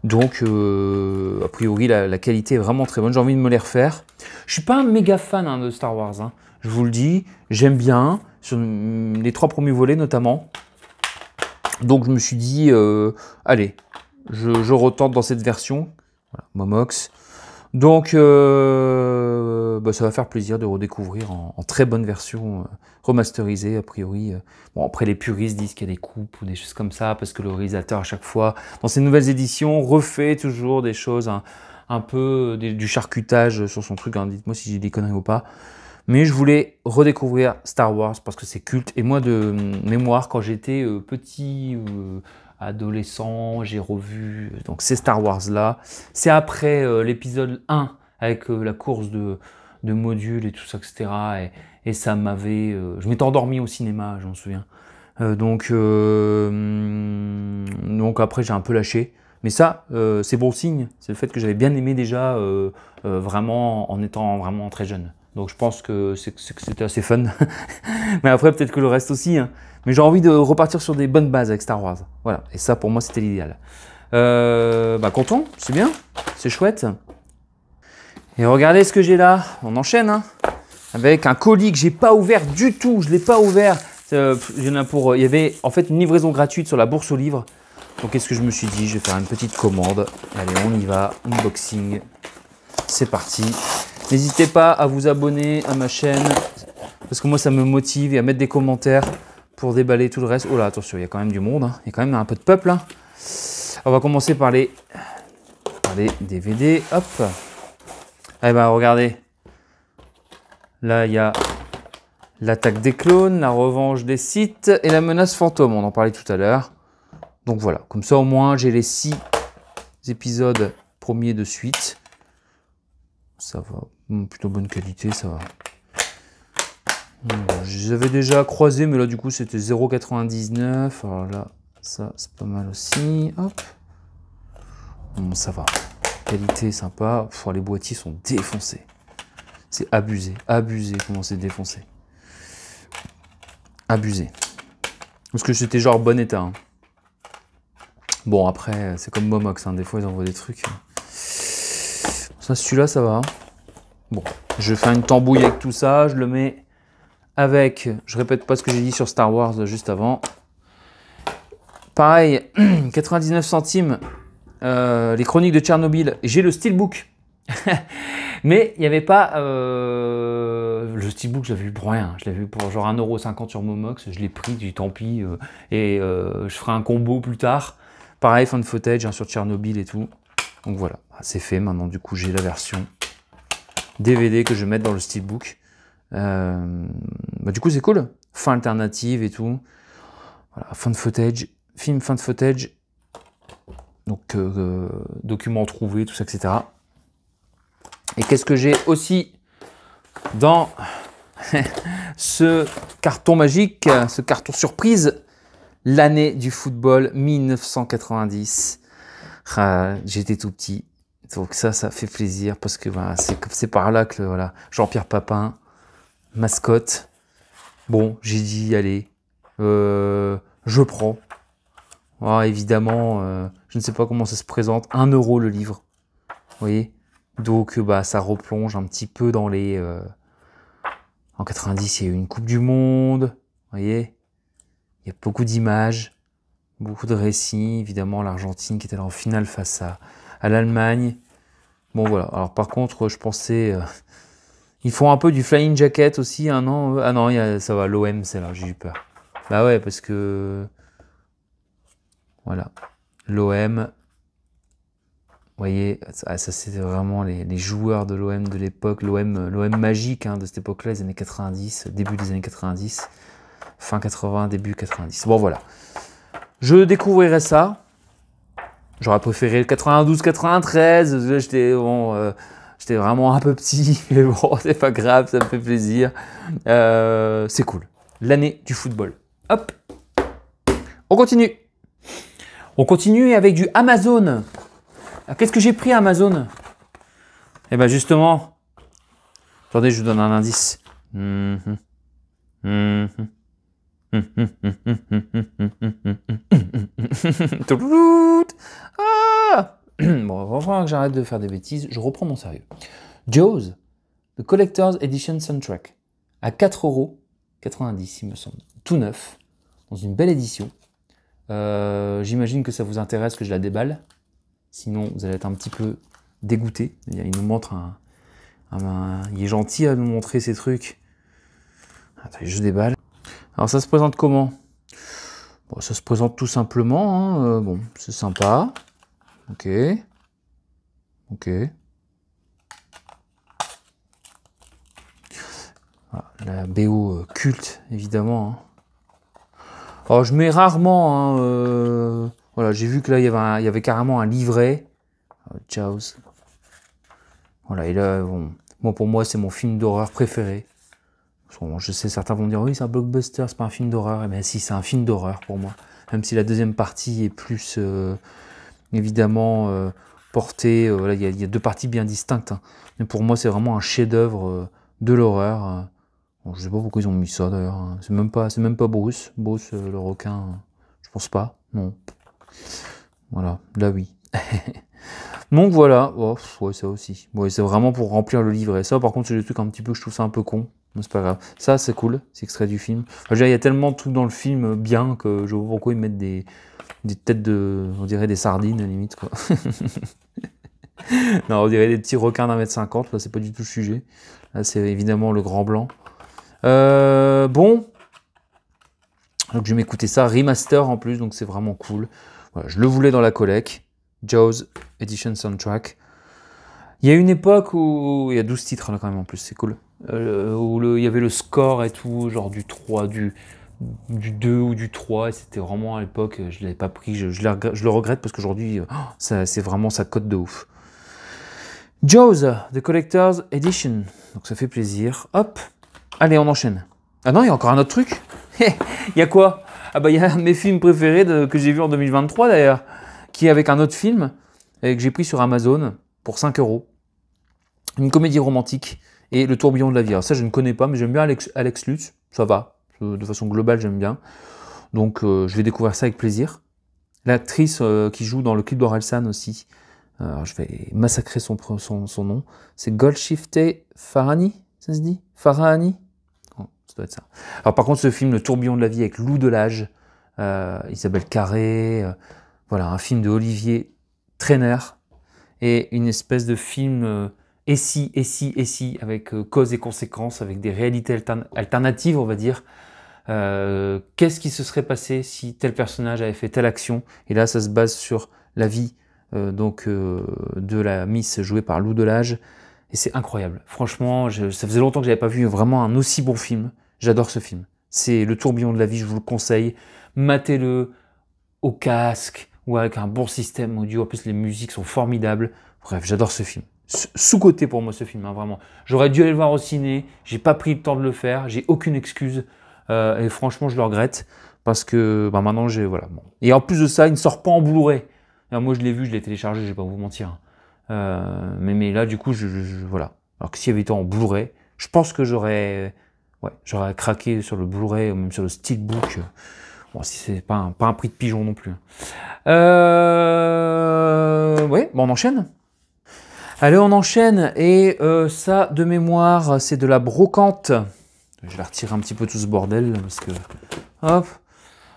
Donc, a priori, la qualité est vraiment très bonne. J'ai envie de me les refaire. Je suis pas un méga fan hein, de Star Wars. Hein. Je vous le dis, j'aime bien, sur les 3 premiers volets notamment. Donc, je me suis dit, allez, je retente dans cette version. Voilà, Momox. Donc, bah, ça va faire plaisir de redécouvrir en très bonne version remasterisée, a priori. Bon, après, les puristes disent qu'il y a des coupes ou des choses comme ça, parce que le réalisateur, à chaque fois, dans ses nouvelles éditions, refait toujours des choses, un peu du charcutage sur son truc. Hein. Dites-moi si j'ai des conneries ou pas. Mais je voulais redécouvrir Star Wars parce que c'est culte. Et moi, de mémoire, quand j'étais petit... adolescent, j'ai revu donc ces Star Wars là. C'est après l'épisode 1 avec la course de de modules et tout ça, etc. Et ça m'avait... je m'étais endormi au cinéma, je m'en souviens. Donc après, j'ai un peu lâché. Mais ça, c'est bon signe. C'est le fait que j'avais bien aimé déjà, vraiment, en étant vraiment très jeune. Donc je pense que c'était assez fun. Mais après, peut-être que le reste aussi. Hein. Mais j'ai envie de repartir sur des bonnes bases avec Star Wars. Voilà. Et ça, pour moi, c'était l'idéal. Content, c'est bien. C'est chouette. Et regardez ce que j'ai là. On enchaîne, hein, avec un colis que j'ai pas ouvert du tout. Je l'ai pas ouvert. Il y avait en fait une livraison gratuite sur la bourse aux livres. Donc qu'est-ce que je me suis dit? Je vais faire une petite commande. Allez, on y va. Unboxing. C'est parti. N'hésitez pas à vous abonner à ma chaîne. Parce que moi, ça me motive et à mettre des commentaires pour déballer tout le reste. Oh là, attention, il y a quand même du monde. Hein. Il y a quand même un peu de peuple. Hein. On va commencer par les DVD. Hop. Eh ben, regardez. Là, il y a l'attaque des clones, la revanche des Sith et la menace fantôme. On en parlait tout à l'heure. Donc voilà. Comme ça, au moins, j'ai les 6 épisodes premiers de suite. Ça va. Plutôt bonne qualité, ça va. Je les avais déjà croisés, mais là, du coup, c'était 0,99. Alors là, ça, c'est pas mal aussi. Hop. Bon, ça va. Qualité sympa. Les boîtiers sont défoncés. C'est abusé. Abusé comment c'est défoncé. Abusé. Parce que c'était genre bon état. Hein. Bon, après, c'est comme Momox. Hein. Des fois, ils envoient des trucs. Ça, celui-là, ça va. Bon, je fais une tambouille avec tout ça. Je le mets avec... Je répète pas ce que j'ai dit sur Star Wars juste avant. Pareil, 99 centimes. Les chroniques de Tchernobyl. J'ai le steelbook. Mais il n'y avait pas... le steelbook, je l'avais vu pour rien. Je l'avais vu pour genre 1,50 € sur Momox. Je l'ai pris, j'ai dit tant pis. Je ferai un combo plus tard. Pareil, fan footage hein, sur Tchernobyl et tout. Donc voilà, c'est fait. Maintenant, du coup, j'ai la version DVD que je vais mettre dans le steelbook. Du coup, c'est cool. Fin alternative et tout. Voilà, fan footage. Film fan footage. Donc, documents trouvés, tout ça, etc. Et qu'est-ce que j'ai aussi dans ce carton magique, ce carton surprise, l'année du football 1990. J'étais tout petit, donc ça fait plaisir parce que voilà, c'est par là que voilà, Jean-Pierre Papin, mascotte. Bon, j'ai dit allez, je prends. Alors, évidemment, je ne sais pas comment ça se présente, 1 € le livre, vous voyez. Donc ça replonge un petit peu dans les... En 90, il y a eu une Coupe du Monde, vous voyez. Il y a beaucoup d'images, beaucoup de récits. Évidemment, l'Argentine qui était là en finale face à l'Allemagne. Bon voilà, alors par contre, je pensais... ils font un peu du flying jacket aussi, hein, non? Ah non, ça va, l'OM, c'est là, j'ai eu peur. Bah ouais, parce que... Voilà, l'OM... Vous voyez, ça c'était vraiment les joueurs de l'OM de l'époque, l'OM magique hein, de cette époque-là, les années 90, début des années 90, fin 80, début 90. Bon voilà, je découvrirai ça. J'aurais préféré le 92-93, j'étais vraiment un peu petit, mais bon, c'est pas grave, ça me fait plaisir. C'est cool. L'année du football. Hop, on continue. On continue avec du Amazon. Qu'est-ce que j'ai pris à Amazon? Eh bien justement, attendez, je vous donne un indice. Bon, il va falloir que j'arrête de faire des bêtises, je reprends mon sérieux. Jaws, The Collector's Edition Soundtrack, à 4,90 €, il me semble, tout neuf, dans une belle édition. J'imagine que ça vous intéresse que je la déballe. Sinon, vous allez être un petit peu dégoûté. Il nous montre il est gentil à nous montrer ces trucs. Attendez, je déballe. Alors, ça se présente comment? Bon, ça se présente tout simplement. Hein. Bon, c'est sympa. Ok. Ok. Voilà, la BO culte, évidemment. Hein. Alors, je mets rarement... Hein, voilà, j'ai vu que là, il y avait carrément un livret. Ciao. Voilà, et là, bon, Bon, pour moi, c'est mon film d'horreur préféré. Bon, je sais, certains vont me dire, oui, c'est un blockbuster, c'est pas un film d'horreur. Eh bien, si, c'est un film d'horreur pour moi. Même si la deuxième partie est plus, évidemment, portée. Là, il y a deux parties bien distinctes. Hein. Mais pour moi, c'est vraiment un chef-d'œuvre de l'horreur. Bon, je sais pas pourquoi ils ont mis ça d'ailleurs. Hein. C'est même pas Bruce. Bruce, le requin, je pense pas. Non. Voilà, là oui. Donc voilà, oh, ouais, ça aussi. Ouais, c'est vraiment pour remplir le livret. Ça, par contre, c'est des trucs un petit peu, je trouve ça un peu con. Mais c'est pas grave. Ça, c'est cool, c'est extrait du film. Enfin, il y a tellement de trucs dans le film bien que je vois pourquoi ils mettent des têtes de, on dirait des sardines à la limite, quoi. Non, on dirait des petits requins d'1,50 m, là, c'est pas du tout le sujet. Là, c'est évidemment le grand blanc. Bon. Donc, je vais m'écouter ça, remaster en plus, donc c'est vraiment cool. Voilà, je le voulais dans la collecte. Jaws Edition Soundtrack. Il y a une époque où il y a 12 titres là quand même en plus, c'est cool. Où il y avait le score et tout, genre du 3, du 2 ou du 3, et c'était vraiment à l'époque, je ne l'avais pas pris, je le regrette parce qu'aujourd'hui, c'est vraiment sa cote de ouf. Jaws, The Collector's Edition, donc ça fait plaisir. Hop, allez, on enchaîne. Ah non, il y a encore un autre truc. Il y a quoi? Ah bah il y a un de mes films préférés que j'ai vu en 2023 d'ailleurs, qui est avec un autre film et que j'ai pris sur Amazon pour 5 €. Une comédie romantique et Le tourbillon de la vie. Alors ça, je ne connais pas, mais j'aime bien Alex Lutz. Ça va. De façon globale, j'aime bien. Donc, je vais découvrir ça avec plaisir. L'actrice qui joue dans le clip d'Orelsan aussi. Alors, je vais massacrer son nom. C'est Golshifteh Farahani, ça se dit? Farahani? Oh, ça doit être ça. Alors, par contre, ce film, Le tourbillon de la vie avec Lou Delage, Isabelle Carré, voilà, un film de Olivier Trainer et une espèce de film et si, avec cause et conséquences, avec des réalités alternatives, on va dire. Qu'est-ce qui se serait passé si tel personnage avait fait telle action? Et là, ça se base sur la vie de la Miss jouée par Lou Delage. Et c'est incroyable. Franchement, ça faisait longtemps que j'avais pas vu vraiment un aussi bon film. J'adore ce film. C'est Le tourbillon de la vie, je vous le conseille. Matez-le au casque ou avec un bon système audio. En plus, les musiques sont formidables. Bref, j'adore ce film. Sous-côté pour moi ce film, hein, vraiment. J'aurais dû aller le voir au ciné, j'ai pas pris le temps de le faire, j'ai aucune excuse. Et franchement, je le regrette parce que bah, maintenant, voilà. Bon. Et en plus de ça, il ne sort pas en Blu-ray. Moi, je l'ai vu, je l'ai téléchargé, je vais pas vous mentir. Mais là, du coup, voilà. Alors que s'il avait été en Blu-ray, je pense que j'aurais craqué sur le Blu-ray ou même sur le Steelbook. Bon, si c'est pas un prix de pigeon non plus. Ouais, bon, on enchaîne. Allez, on enchaîne. Et ça, de mémoire, c'est de la brocante. Je vais retirer un petit peu tout ce bordel parce que, hop,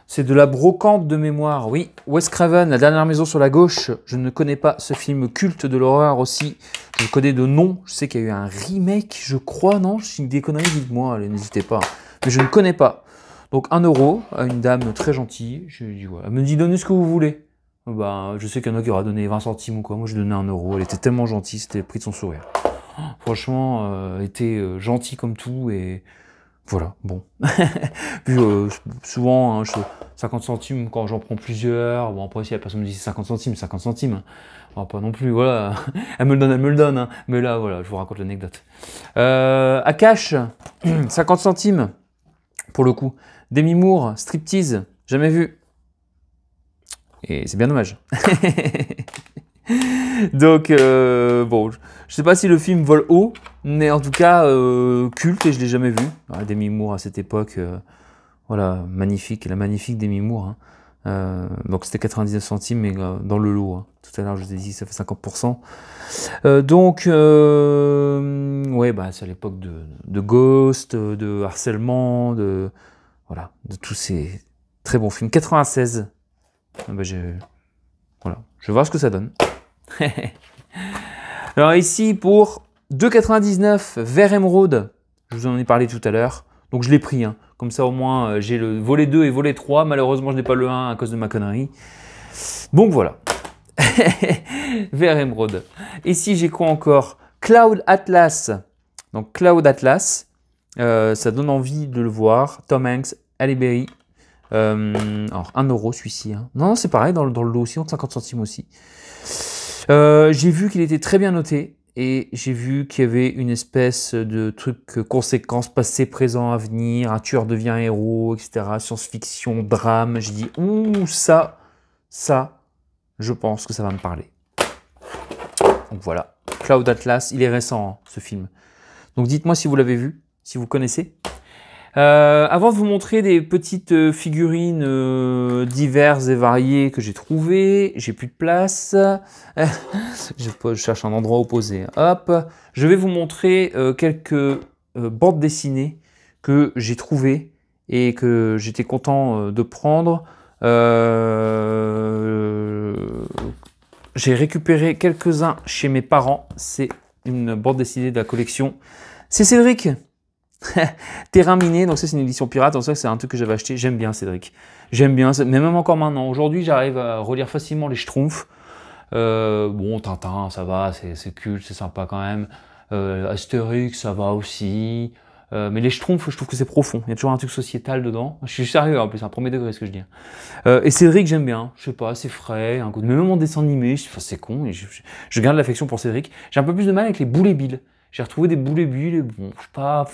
c'est de la brocante de mémoire. Oui, Wes Craven, La dernière maison sur la gauche. Je ne connais pas ce film culte de l'horreur aussi. Je connais de nom. Je sais qu'il y a eu un remake, je crois, non? Je suis des conneries, dites-moi, allez, n'hésitez pas. Mais je ne connais pas. Donc 1 € à une dame très gentille. Je lui dis, voilà. Elle me dit, donnez ce que vous voulez. Bah, je sais qu'il y en a qui aura donné 20 centimes ou quoi. Moi, je lui ai donné 1 €. Elle était tellement gentille, c'était le prix de son sourire. Franchement, elle était gentille comme tout et voilà, bon. Puis souvent, hein, 50 centimes quand j'en prends plusieurs. Bon, après, si la personne me dit 50 centimes, 50 centimes. Bon, pas non plus, voilà. Elle me le donne. Hein. Mais là, voilà, je vous raconte l'anecdote. À cash, 50 centimes, pour le coup. Demi Moore, striptease, jamais vu. Et c'est bien dommage. Donc, bon, je sais pas si le film vole haut, mais en tout cas, culte et je l'ai jamais vu. Demi Moore à cette époque, voilà, magnifique, la magnifique Demi Moore. Hein. Donc c'était 99 centimes, mais dans le lot. Hein. Tout à l'heure, je vous ai dit, ça fait 50%. Donc, ouais, bah, c'est à l'époque de Ghost, de harcèlement, voilà, de tous ces très bons films. 96. Bah, voilà, je vais voir ce que ça donne. Alors ici pour 2,99 Vert Émeraude, je vous en ai parlé tout à l'heure, donc je l'ai pris, hein. Comme ça au moins j'ai le volet 2 et volet 3, malheureusement je n'ai pas le 1 à cause de ma connerie. Donc voilà, Vert Émeraude. Ici j'ai quoi encore? Cloud Atlas, donc Cloud Atlas, ça donne envie de le voir, Tom Hanks, Halle Berry. Alors 1 € celui-ci, hein. Non, c'est pareil, dans le lot aussi, 50 centimes aussi. J'ai vu qu'il était très bien noté et j'ai vu qu'il y avait une espèce de truc conséquence, passé, présent, avenir, un tueur devient héros, etc. Science-fiction, drame. J'ai dit, ouh, ça, je pense que ça va me parler. Donc voilà, Cloud Atlas, il est récent, hein, ce film. Donc dites-moi si vous l'avez vu, si vous connaissez. Avant de vous montrer des petites figurines diverses et variées que j'ai trouvées, j'ai plus de place. Je cherche un endroit opposé. Hop, je vais vous montrer quelques bandes dessinées que j'ai trouvées et que j'étais content de prendre. J'ai récupéré quelques-uns chez mes parents. C'est une bande dessinée de la collection. C'est Cédric. Terrain miné, donc ça c'est une édition pirate, donc ça c'est un truc que j'avais acheté. J'aime bien Cédric. J'aime bien, mais même encore maintenant. Aujourd'hui, j'arrive à relire facilement les Schtroumpfs. Bon, Tintin, ça va, c'est culte, c'est sympa quand même. Astérix, ça va aussi. Mais les Schtroumpfs, je trouve que c'est profond. Il y a toujours un truc sociétal dedans. Je suis sérieux en plus, c'est un premier degré ce que je dis. Et Cédric, j'aime bien. Je sais pas, c'est frais. Un coup de... Même en dessin animé, c'est con. Et je garde l'affection pour Cédric. J'ai un peu plus de mal avec les Boulet Bill. J'ai retrouvé des Boulet Bill et bon, je sais pas.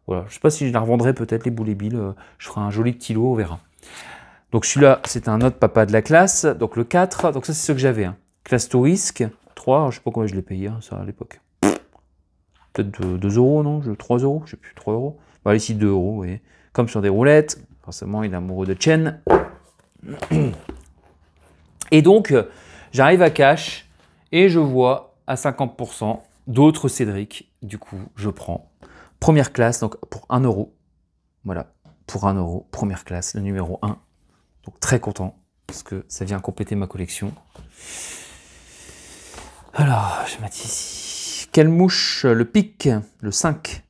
Voilà, je sais pas si je la revendrai peut-être les Boulet Bill. Je ferai un joli petit lot, on verra. Donc celui-là, c'est un autre papa de la classe. Donc le 4. Donc ça, c'est ce que j'avais. Hein. Classe Touriste, 3, je sais pas combien je l'ai payé, hein, ça à l'époque. Peut-être 2 euros, non 3 euros, je sais plus, 3 euros. Bah, ici 2 euros, vous voyez. Comme sur des roulettes, forcément il est amoureux de Chen. Et donc, j'arrive à Cash et je vois à 50% d'autres Cédric. Du coup, je prends première classe, donc pour 1 euro. Voilà, pour 1 euro, première classe, le numéro 1. Donc très content, parce que ça vient compléter ma collection. Alors, je vais mettre ici. Quelle mouche? Le pic, le 5.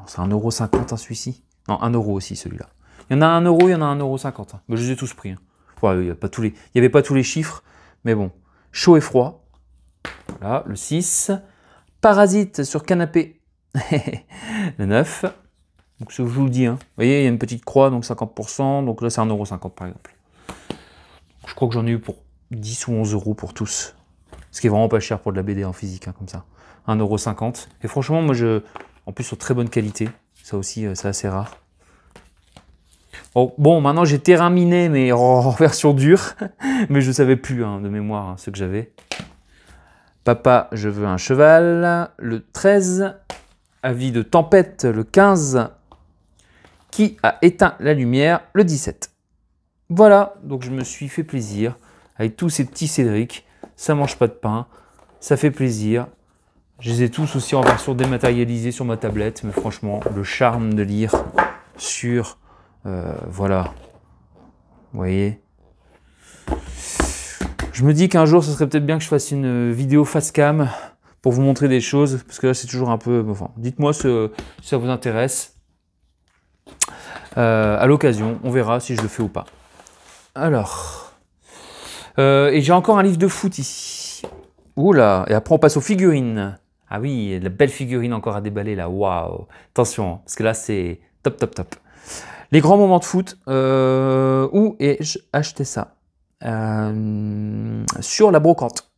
C'est 1,50 € hein, celui-ci. Non, 1 euro aussi celui-là. Il y en a 1 euro, il y en a 1,50 €. Hein. Mais je les ai tous pris. Hein. Ouais, il n'y avait pas tous les chiffres, mais bon. Chaud et froid. Voilà, le 6. Parasite sur canapé. Le 9. Donc je vous le dis. Hein. Vous voyez, il y a une petite croix, donc 50%. Donc là, c'est 1,50 € par exemple. Je crois que j'en ai eu pour 10 ou 11 € pour tous. Ce qui est vraiment pas cher pour de la BD en physique, hein, comme ça. 1,50 €. Et franchement, moi, en plus, sur très bonne qualité. Ça aussi, c'est assez rare. Bon, maintenant, j'ai terrain miné, mais en version dure. Mais je ne savais plus, hein, de mémoire, hein, ce que j'avais. Papa, je veux un cheval. Le 13. Avis de tempête, le 15. Qui a éteint la lumière, le 17. Voilà, donc je me suis fait plaisir avec tous ces petits Cédric. Ça mange pas de pain, ça fait plaisir. Je les ai tous aussi en version dématérialisée sur ma tablette, mais franchement, le charme de lire sur... voilà, vous voyez. Je me dis qu'un jour, ce serait peut-être bien que je fasse une vidéo face cam pour vous montrer des choses, parce que là, c'est toujours un peu... Enfin, dites-moi si ça vous intéresse. À l'occasion, on verra si je le fais ou pas. Alors... et j'ai encore un livre de foot ici. Oula, et après on passe aux figurines. Ah oui, la belle figurine encore à déballer là, waouh. Attention, parce que là c'est top, top, top. Les grands moments de foot, où ai-je acheté ça? Sur la brocante.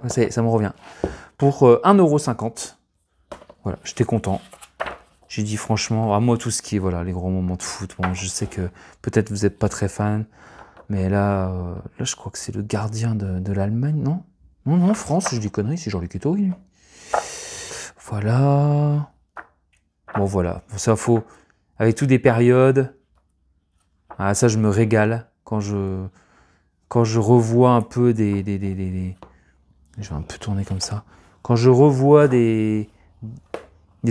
Ça me revient. Pour 1,50 €. Voilà, j'étais content. J'ai dit franchement, à moi tout ce qui est, voilà, les grands moments de foot, bon, je sais que peut-être vous n'êtes pas très fan. Mais là, je crois que c'est le gardien de l'Allemagne, non? Non, France, je dis conneries, c'est Jean-Luc Ettori, lui. Voilà. Bon, voilà. Bon, ça, faut... Avec toutes des périodes. Ah, ça, je me régale quand je revois un peu des... Je vais un peu tourner comme ça. Quand je revois des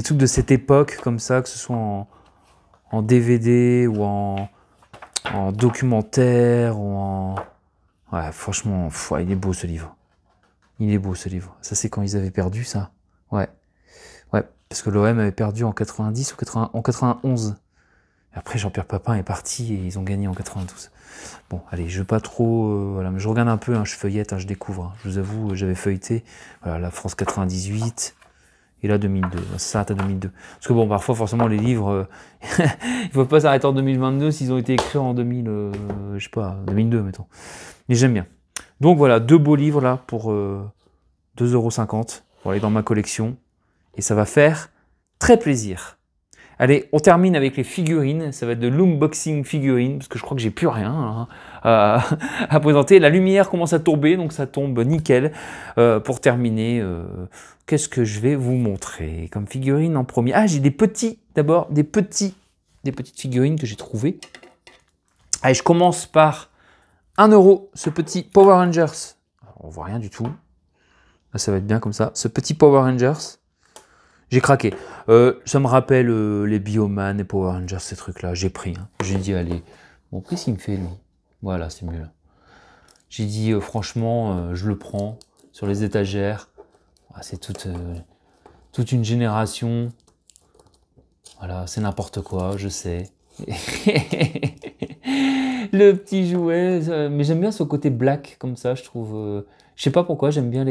trucs de cette époque, comme ça, que ce soit en DVD ou en documentaire ou en... Ouais, franchement, il est beau ce livre. Il est beau ce livre. Ça, c'est quand ils avaient perdu, ça. Ouais. Ouais, parce que l'OM avait perdu en 90 ou en 91. Et après, Jean-Pierre Papin est parti et ils ont gagné en 92. Bon, allez, je veux pas trop... voilà, mais je regarde un peu, hein, je feuillette, hein, je découvre. Hein. Je vous avoue, j'avais feuilleté. Voilà, la France 98... Et là, 2002, ça s'arrête à 2002. Parce que bon, parfois, forcément, les livres, ils ne peuvent pas s'arrêter en 2022 s'ils ont été écrits en je sais pas, 2002, mettons. Mais j'aime bien. Donc voilà, 2 beaux livres là pour 2,50 €. pour aller dans ma collection. Et ça va faire très plaisir. Allez, on termine avec les figurines. Ça va être de l'unboxing figurines, parce que je crois que j'ai plus rien hein, à présenter. La lumière commence à tomber, donc ça tombe nickel. Pour terminer, qu'est-ce que je vais vous montrer comme figurines en premier? Ah, j'ai des petits, d'abord, des petites figurines que j'ai trouvées. Allez, je commence par 1 €, ce petit Power Rangers. Alors, on voit rien du tout. Là, ça va être bien comme ça. Ce petit Power Rangers. J'ai craqué. Ça me rappelle les Bioman, les Power Rangers, ces trucs-là. J'ai pris. Hein. J'ai dit, allez. Bon, qu'est-ce qu'il me fait, lui? Voilà, c'est mieux là. J'ai dit, franchement, je le prends sur les étagères. Ah, c'est toute une génération. Voilà, c'est n'importe quoi, je sais. Le petit jouet. Mais j'aime bien ce côté black, comme ça, je trouve. Je sais pas pourquoi, j'aime bien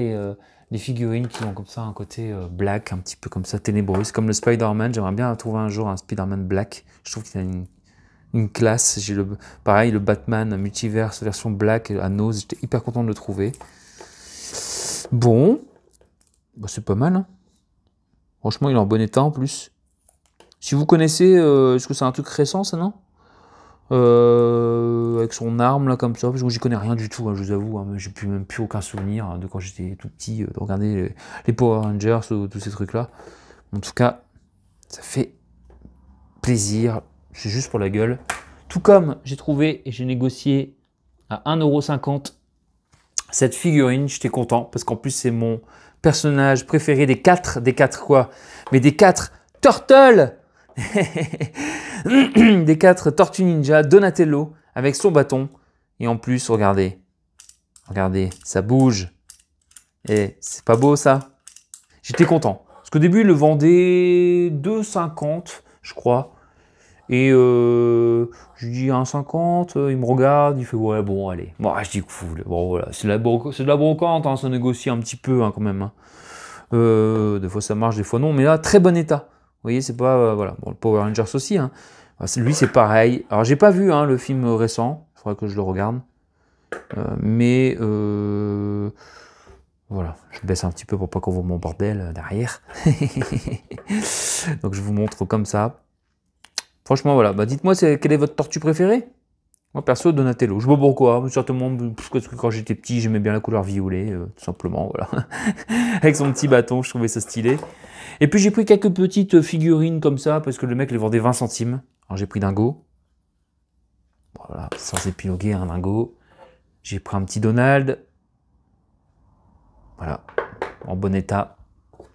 les figurines qui ont comme ça un côté black, un petit peu comme ça, ténébreux. C'est comme le Spider-Man, j'aimerais bien trouver un jour un Spider-Man black. Je trouve qu'il a une classe. J'ai pareil, le Batman Multiverse version black à Nose, j'étais hyper content de le trouver. Bon, bah, c'est pas mal. Hein. Franchement, il est en bon état en plus. Si vous connaissez, est-ce que c'est un truc récent ça, non? Avec son arme là comme ça, parce que j'y connais rien du tout, hein, je vous avoue, hein, j'ai même plus aucun souvenir hein, de quand j'étais tout petit, de regarder les Power Rangers, tous ces trucs là. En tout cas, ça fait plaisir, c'est juste pour la gueule. Tout comme j'ai trouvé et j'ai négocié à 1,50 € cette figurine, j'étais content, parce qu'en plus c'est mon personnage préféré des 4 quoi? Mais des 4 Turtles. Des 4 Tortues Ninja, Donatello avec son bâton. Et en plus, regardez, ça bouge. Et c'est pas beau ça? J'étais content. Parce qu'au début, il le vendait 2,50, je crois. Et je lui dis 1,50, il me regarde, il fait ouais, bon, allez. Moi, je dis cool. Bon, voilà, c'est de la brocante, hein, ça négocie un petit peu hein, quand même. Hein. Des fois ça marche, des fois non. Mais là, très bon état. Vous voyez, c'est pas... voilà. Bon, le Power Rangers aussi. Hein. Lui, c'est pareil. Alors, j'ai pas vu hein, le film récent. Il faudrait que je le regarde. Mais... voilà. Je baisse un petit peu pour pas qu'on voit mon bordel derrière. Donc, je vous montre comme ça. Franchement, voilà. Bah, dites-moi, quelle est votre tortue préférée? Moi, perso, Donatello. Je sais pas pourquoi. Certainement, parce que quand j'étais petit, j'aimais bien la couleur violet. Tout simplement, voilà. Avec son petit bâton, je trouvais ça stylé. Et puis j'ai pris quelques petites figurines comme ça, parce que le mec les vendait 20 centimes. Alors j'ai pris Dingo. Voilà, sans épiloguer, un Dingo. J'ai pris un petit Donald. Voilà, en bon état.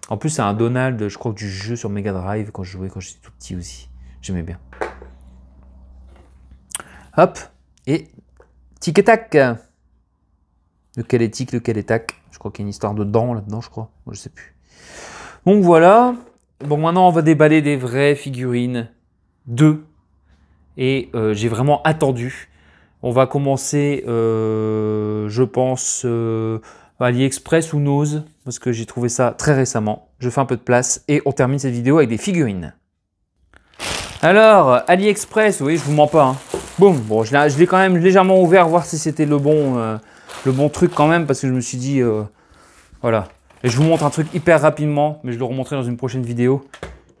En plus c'est un Donald, je crois que du jeu sur Mega Drive, quand je jouais quand j'étais tout petit aussi. J'aimais bien. Hop, et tic et tac. Lequel est tic, lequel est tac. Je crois qu'il y a une histoire de dents là-dedans, je crois. Moi, je sais plus. Donc voilà, bon maintenant on va déballer des vraies figurines, 2, et j'ai vraiment attendu. On va commencer, je pense, AliExpress ou Nose, parce que j'ai trouvé ça très récemment. Je fais un peu de place et on termine cette vidéo avec des figurines. Alors, AliExpress, oui, je vous mens pas. Hein. Boum, bon, je l'ai quand même légèrement ouvert, voir si c'était le bon truc quand même, parce que je me suis dit, voilà. Et je vous montre un truc hyper rapidement, mais je le remontrerai dans une prochaine vidéo.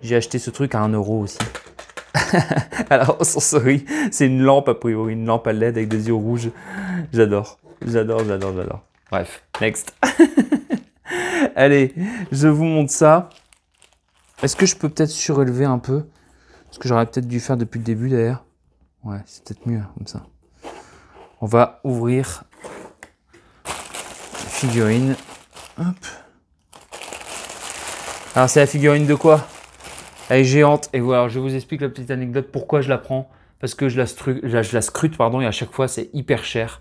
J'ai acheté ce truc à 1 € aussi. Alors, oh, sorry, c'est une lampe a priori, une lampe à LED avec des yeux rouges. J'adore, j'adore. Bref, next. Allez, je vous montre ça. Est-ce que je peux peut-être surélever un peu? Ce que j'aurais peut-être dû faire depuis le début d'ailleurs. Ouais, c'est peut-être mieux comme ça. On va ouvrir la figurine. Hop. Alors c'est la figurine de quoi? Elle est géante. Et voilà, je vous explique la petite anecdote pourquoi je la prends. Parce que je la scrute, pardon, et à chaque fois c'est hyper cher.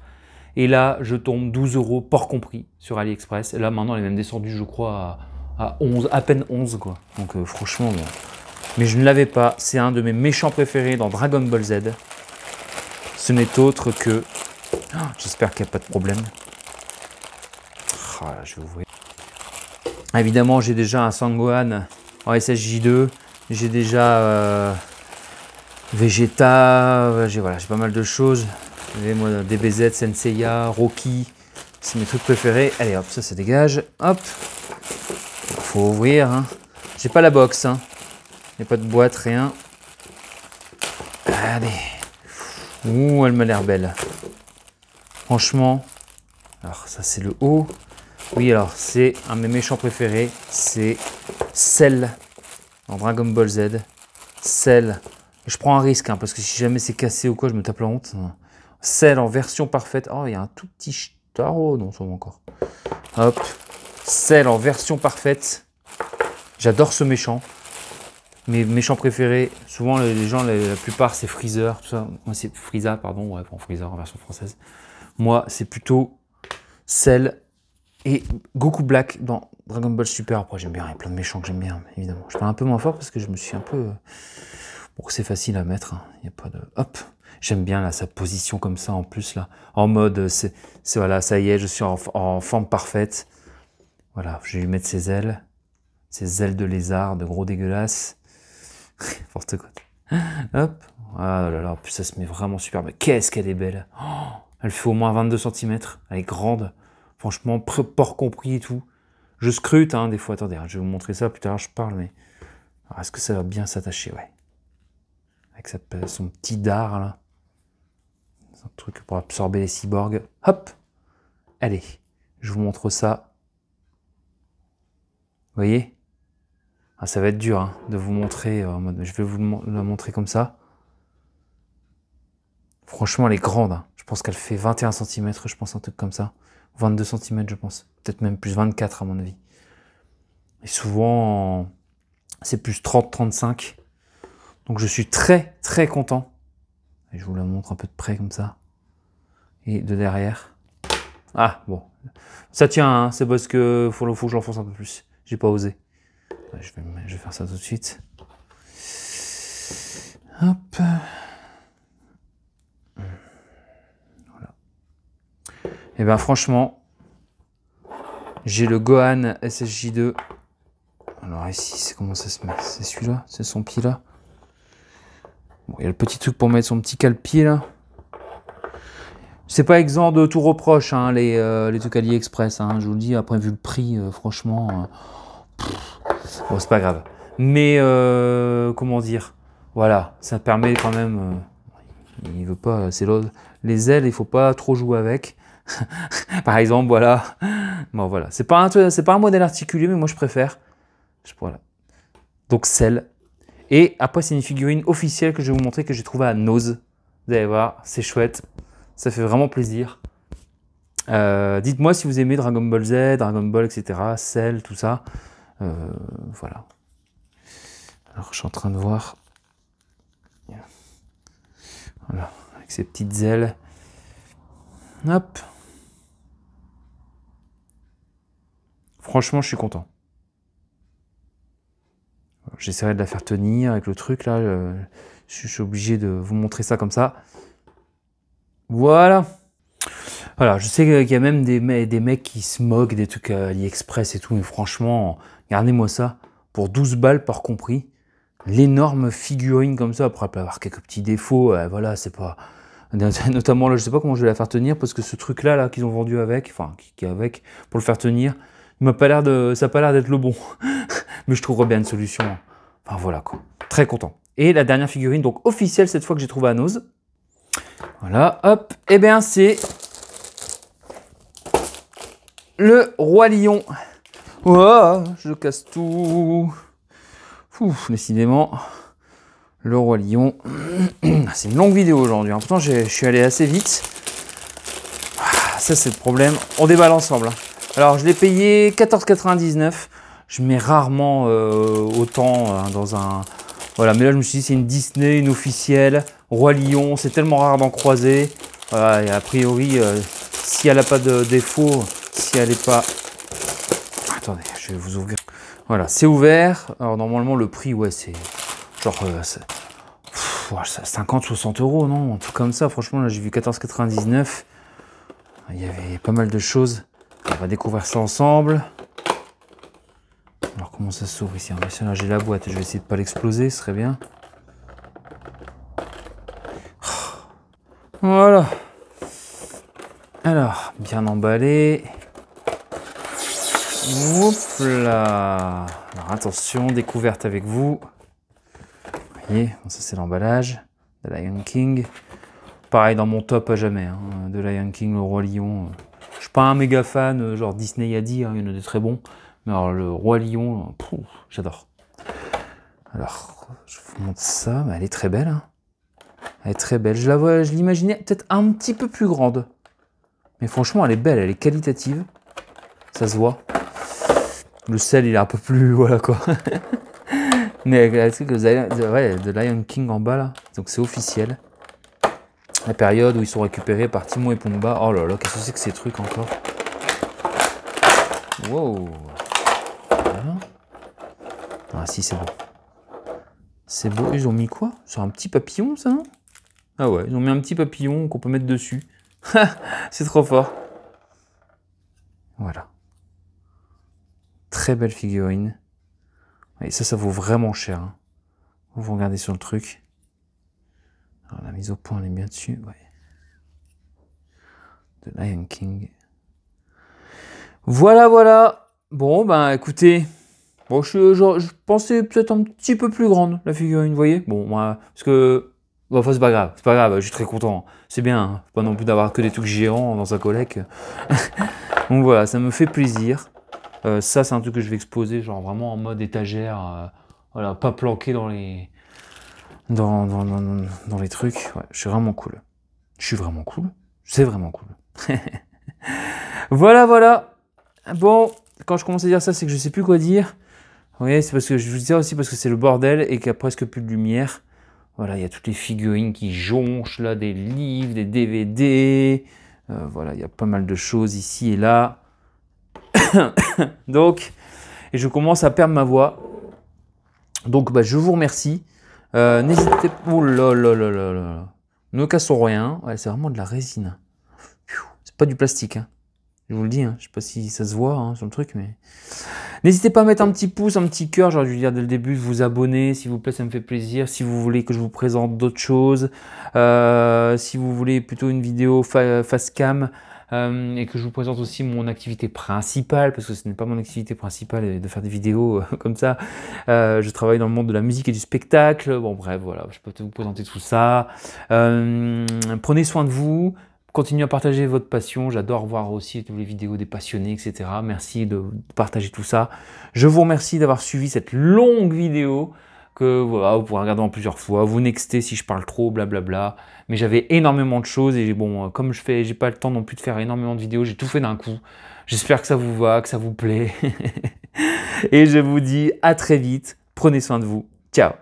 Et là, je tombe 12 € port compris sur AliExpress. Et là maintenant, elle est même descendue, je crois, à 11, à peine 11 quoi. Donc franchement, bon. Mais je ne l'avais pas. C'est un de mes méchants préférés dans Dragon Ball Z. Ce n'est autre que... Oh, j'espère qu'il n'y a pas de problème. Oh, là, je vais ouvrir. Évidemment, j'ai déjà un Sangohan en SSJ2. J'ai déjà Vegeta. J'ai pas mal de choses. J'ai moi DBZ, Senseiya, Rocky. C'est mes trucs préférés. Allez hop, ça dégage. Hop. faut ouvrir. Hein. J'ai pas la box. Hein. Il n'y a pas de boîte, rien. Allez. Ouh, elle m'a l'air belle. Franchement. Alors, ça, c'est le haut. Oui, alors, c'est un de mes méchants préférés. C'est Cell dans Dragon Ball Z. Cell. Je prends un risque, hein, parce que si jamais c'est cassé ou quoi, je me tape la honte. Cell en version parfaite. Oh, il y a un tout petit tarot. Non, ça va encore. Hop. Cell en version parfaite. J'adore ce méchant. Mes méchants préférés, souvent les gens, la plupart c'est Freezer, tout ça. Moi c'est Frieza, pardon, ouais, bon, Freezer en version française. Moi c'est plutôt Cell et Goku Black dans Dragon Ball Super. Après j'aime bien, il y a plein de méchants que j'aime bien, évidemment. Je parle un peu moins fort parce que je me suis un peu... Bon, c'est facile à mettre, hein. Il n'y a pas de... Hop. J'aime bien là, sa position comme ça en plus, là. En mode, c'est voilà, ça y est, je suis en forme parfaite. Voilà, je vais lui mettre ses ailes de lézard, de gros dégueulasse. N'importe quoi. Hop. Ah là là, puis ça se met vraiment super. Mais qu'est-ce qu'elle est belle. Oh, elle fait au moins 22 cm. Elle est grande. Franchement, port compris et tout. Je scrute, hein, des fois. Attendez, je vais vous montrer ça. Plus tard, je parle, mais... Est-ce que ça va bien s'attacher? Ouais. Avec son petit dard, là. C'est un truc pour absorber les cyborgs. Hop. Allez, je vous montre ça. Vous voyez? Ah, ça va être dur hein, de vous montrer en mode. Je vais vous la montrer comme ça. Franchement, elle est grande. Hein. Je pense qu'elle fait 21 cm, je pense, un truc comme ça. 22 cm, je pense. Peut-être même plus 24 à mon avis. Et souvent, c'est plus 30-35. Donc je suis très très content. Et je vous la montre un peu de près comme ça. Et de derrière. Ah, bon. Ça tient, hein, c'est parce que faut que je l'enfonce un peu plus. J'ai pas osé. Je vais faire ça tout de suite. Hop. Voilà. Et bien franchement, j'ai le Gohan SSJ2. Alors ici, c'est comment ça se met? C'est celui-là? C'est son pied là? Bon, il y a le petit truc pour mettre son petit cale-pied là. C'est pas exempt de tout reproche, hein, les trucs AliExpress. Hein, je vous le dis, après vu le prix, franchement... bon, c'est pas grave. Mais, comment dire? Voilà, ça permet quand même... il veut pas... C'est les ailes, il faut pas trop jouer avec. Par exemple, voilà. Bon, voilà. C'est pas un modèle articulé, mais moi, je préfère. Voilà. Donc, Cell. Et après, c'est une figurine officielle que je vais vous montrer que j'ai trouvée à Nose. Vous allez voir, c'est chouette. Ça fait vraiment plaisir. Dites-moi si vous aimez Dragon Ball Z, Dragon Ball, etc. Cell, tout ça. Voilà. Alors, je suis en train de voir. Voilà, avec ses petites ailes. Hop. Franchement, je suis content. J'essaierai de la faire tenir avec le truc là. Je suis obligé de vous montrer ça comme ça. Voilà. Voilà, je sais qu'il y a même des mecs qui se moquent des trucs AliExpress et tout, mais franchement, regardez-moi ça. Pour 12 balles par compris. L'énorme figurine comme ça, après elle peut avoir quelques petits défauts, voilà, c'est pas... Notamment là, je sais pas comment je vais la faire tenir, parce que ce truc-là là, qu'ils ont vendu avec, enfin, qui est avec, pour le faire tenir, il m'a pas l'air de... ça n'a pas l'air d'être le bon. Mais je trouverai bien une solution. Enfin voilà quoi, très content. Et la dernière figurine, donc officielle cette fois que j'ai trouvé à Nose. Voilà, hop, et bien c'est... le Roi Lion. Oh, je casse tout. Ouf, décidément, le Roi Lion. C'est une longue vidéo aujourd'hui. Hein. Pourtant, je suis allé assez vite. Ça, c'est le problème. On déballe ensemble. Hein. Alors, je l'ai payé 14,99 €. Je mets rarement autant hein, dans un... Voilà, mais là, je me suis dit, c'est une Disney, une officielle. Roi Lion, c'est tellement rare d'en croiser. Voilà, et a priori, si elle n'a pas de défaut, si elle n'est pas... Attendez, je vais vous ouvrir. Voilà, c'est ouvert. Alors normalement le prix, ouais, c'est genre 50-60 €, non? Un truc comme ça. Franchement, là j'ai vu 14,99 €. Il y avait pas mal de choses. On va découvrir ça ensemble. Alors comment ça s'ouvre ici? Là j'ai la boîte. Je vais essayer de pas l'exploser, ce serait bien. Voilà. Alors, bien emballé. Hop là. Alors attention, découverte avec vous. Vous voyez, bon, ça c'est l'emballage de Lion King. Pareil dans mon top à jamais, hein, de Lion King, le Roi Lion. Je suis pas un méga fan, genre Disney a dit, hein, il y en a des très bons. Mais alors le Roi Lion, j'adore. Alors, je vous montre ça, mais elle est très belle. Hein. Elle est très belle. Je la vois, je l'imaginais peut-être un petit peu plus grande. Mais franchement, elle est belle, elle est qualitative. Ça se voit. Le sel, il est un peu plus, voilà quoi. Mais le truc de Lion King en bas là, donc c'est officiel. La période où ils sont récupérés par Timon et Pumba. Oh là là, qu'est-ce que c'est que ces trucs encore? Wow. Voilà. Ah si, c'est beau. C'est beau. Ils ont mis quoi? C'est un petit papillon, ça, non? Ah ouais, ils ont mis un petit papillon qu'on peut mettre dessus. C'est trop fort. Voilà. Très belle figurine. Et ça vaut vraiment cher. Hein. Vous regardez sur le truc. Alors, la mise au point, elle est bien dessus. Ouais. De Lion King. Voilà, voilà. Bon, ben écoutez. Bon, je pensais peut-être un petit peu plus grande, la figurine, vous voyez. Bon, moi, parce que... Bon, enfin, c'est pas grave, je suis très content. C'est bien, hein. Pas non plus d'avoir que des trucs géants dans sa collecte. Donc voilà, ça me fait plaisir. Ça, c'est un truc que je vais exposer, genre vraiment en mode étagère. Voilà, pas planqué dans les... Dans les trucs. Ouais, je suis vraiment cool. Je suis vraiment cool. C'est vraiment cool. Voilà, voilà. Bon, quand je commence à dire ça, c'est que je sais plus quoi dire. Oui, c'est parce que je vous dis ça aussi parce que c'est le bordel et qu'il n'y a presque plus de lumière. Voilà, il y a toutes les figurines qui jonchent là, des livres, des DVD. Voilà, il y a pas mal de choses ici et là. Donc, et je commence à perdre ma voix. Donc, bah, je vous remercie. N'hésitez pas. Oh là là là là là. Ne cassons rien. Ouais, c'est vraiment de la résine. C'est pas du plastique. Hein. Je vous le dis. Hein. Je sais pas si ça se voit hein, sur le truc, mais. N'hésitez pas à mettre un petit pouce, un petit cœur, j'aurais dû dire dès le début, vous abonner, s'il vous plaît, ça me fait plaisir. Si vous voulez que je vous présente d'autres choses, si vous voulez plutôt une vidéo face cam et que je vous présente aussi mon activité principale, parce que ce n'est pas mon activité principale de faire des vidéos comme ça. Je travaille dans le monde de la musique et du spectacle. Bon bref, voilà, je peux vous présenter tout ça. Prenez soin de vous. Continuez à partager votre passion. J'adore voir aussi toutes les vidéos des passionnés, etc. Merci de partager tout ça. Je vous remercie d'avoir suivi cette longue vidéo que voilà, vous pourrez regarder en plusieurs fois. Vous nextez si je parle trop, blablabla. Mais j'avais énormément de choses et bon, comme j'ai pas le temps non plus de faire énormément de vidéos, j'ai tout fait d'un coup. J'espère que ça vous va, que ça vous plaît. Et je vous dis à très vite. Prenez soin de vous. Ciao.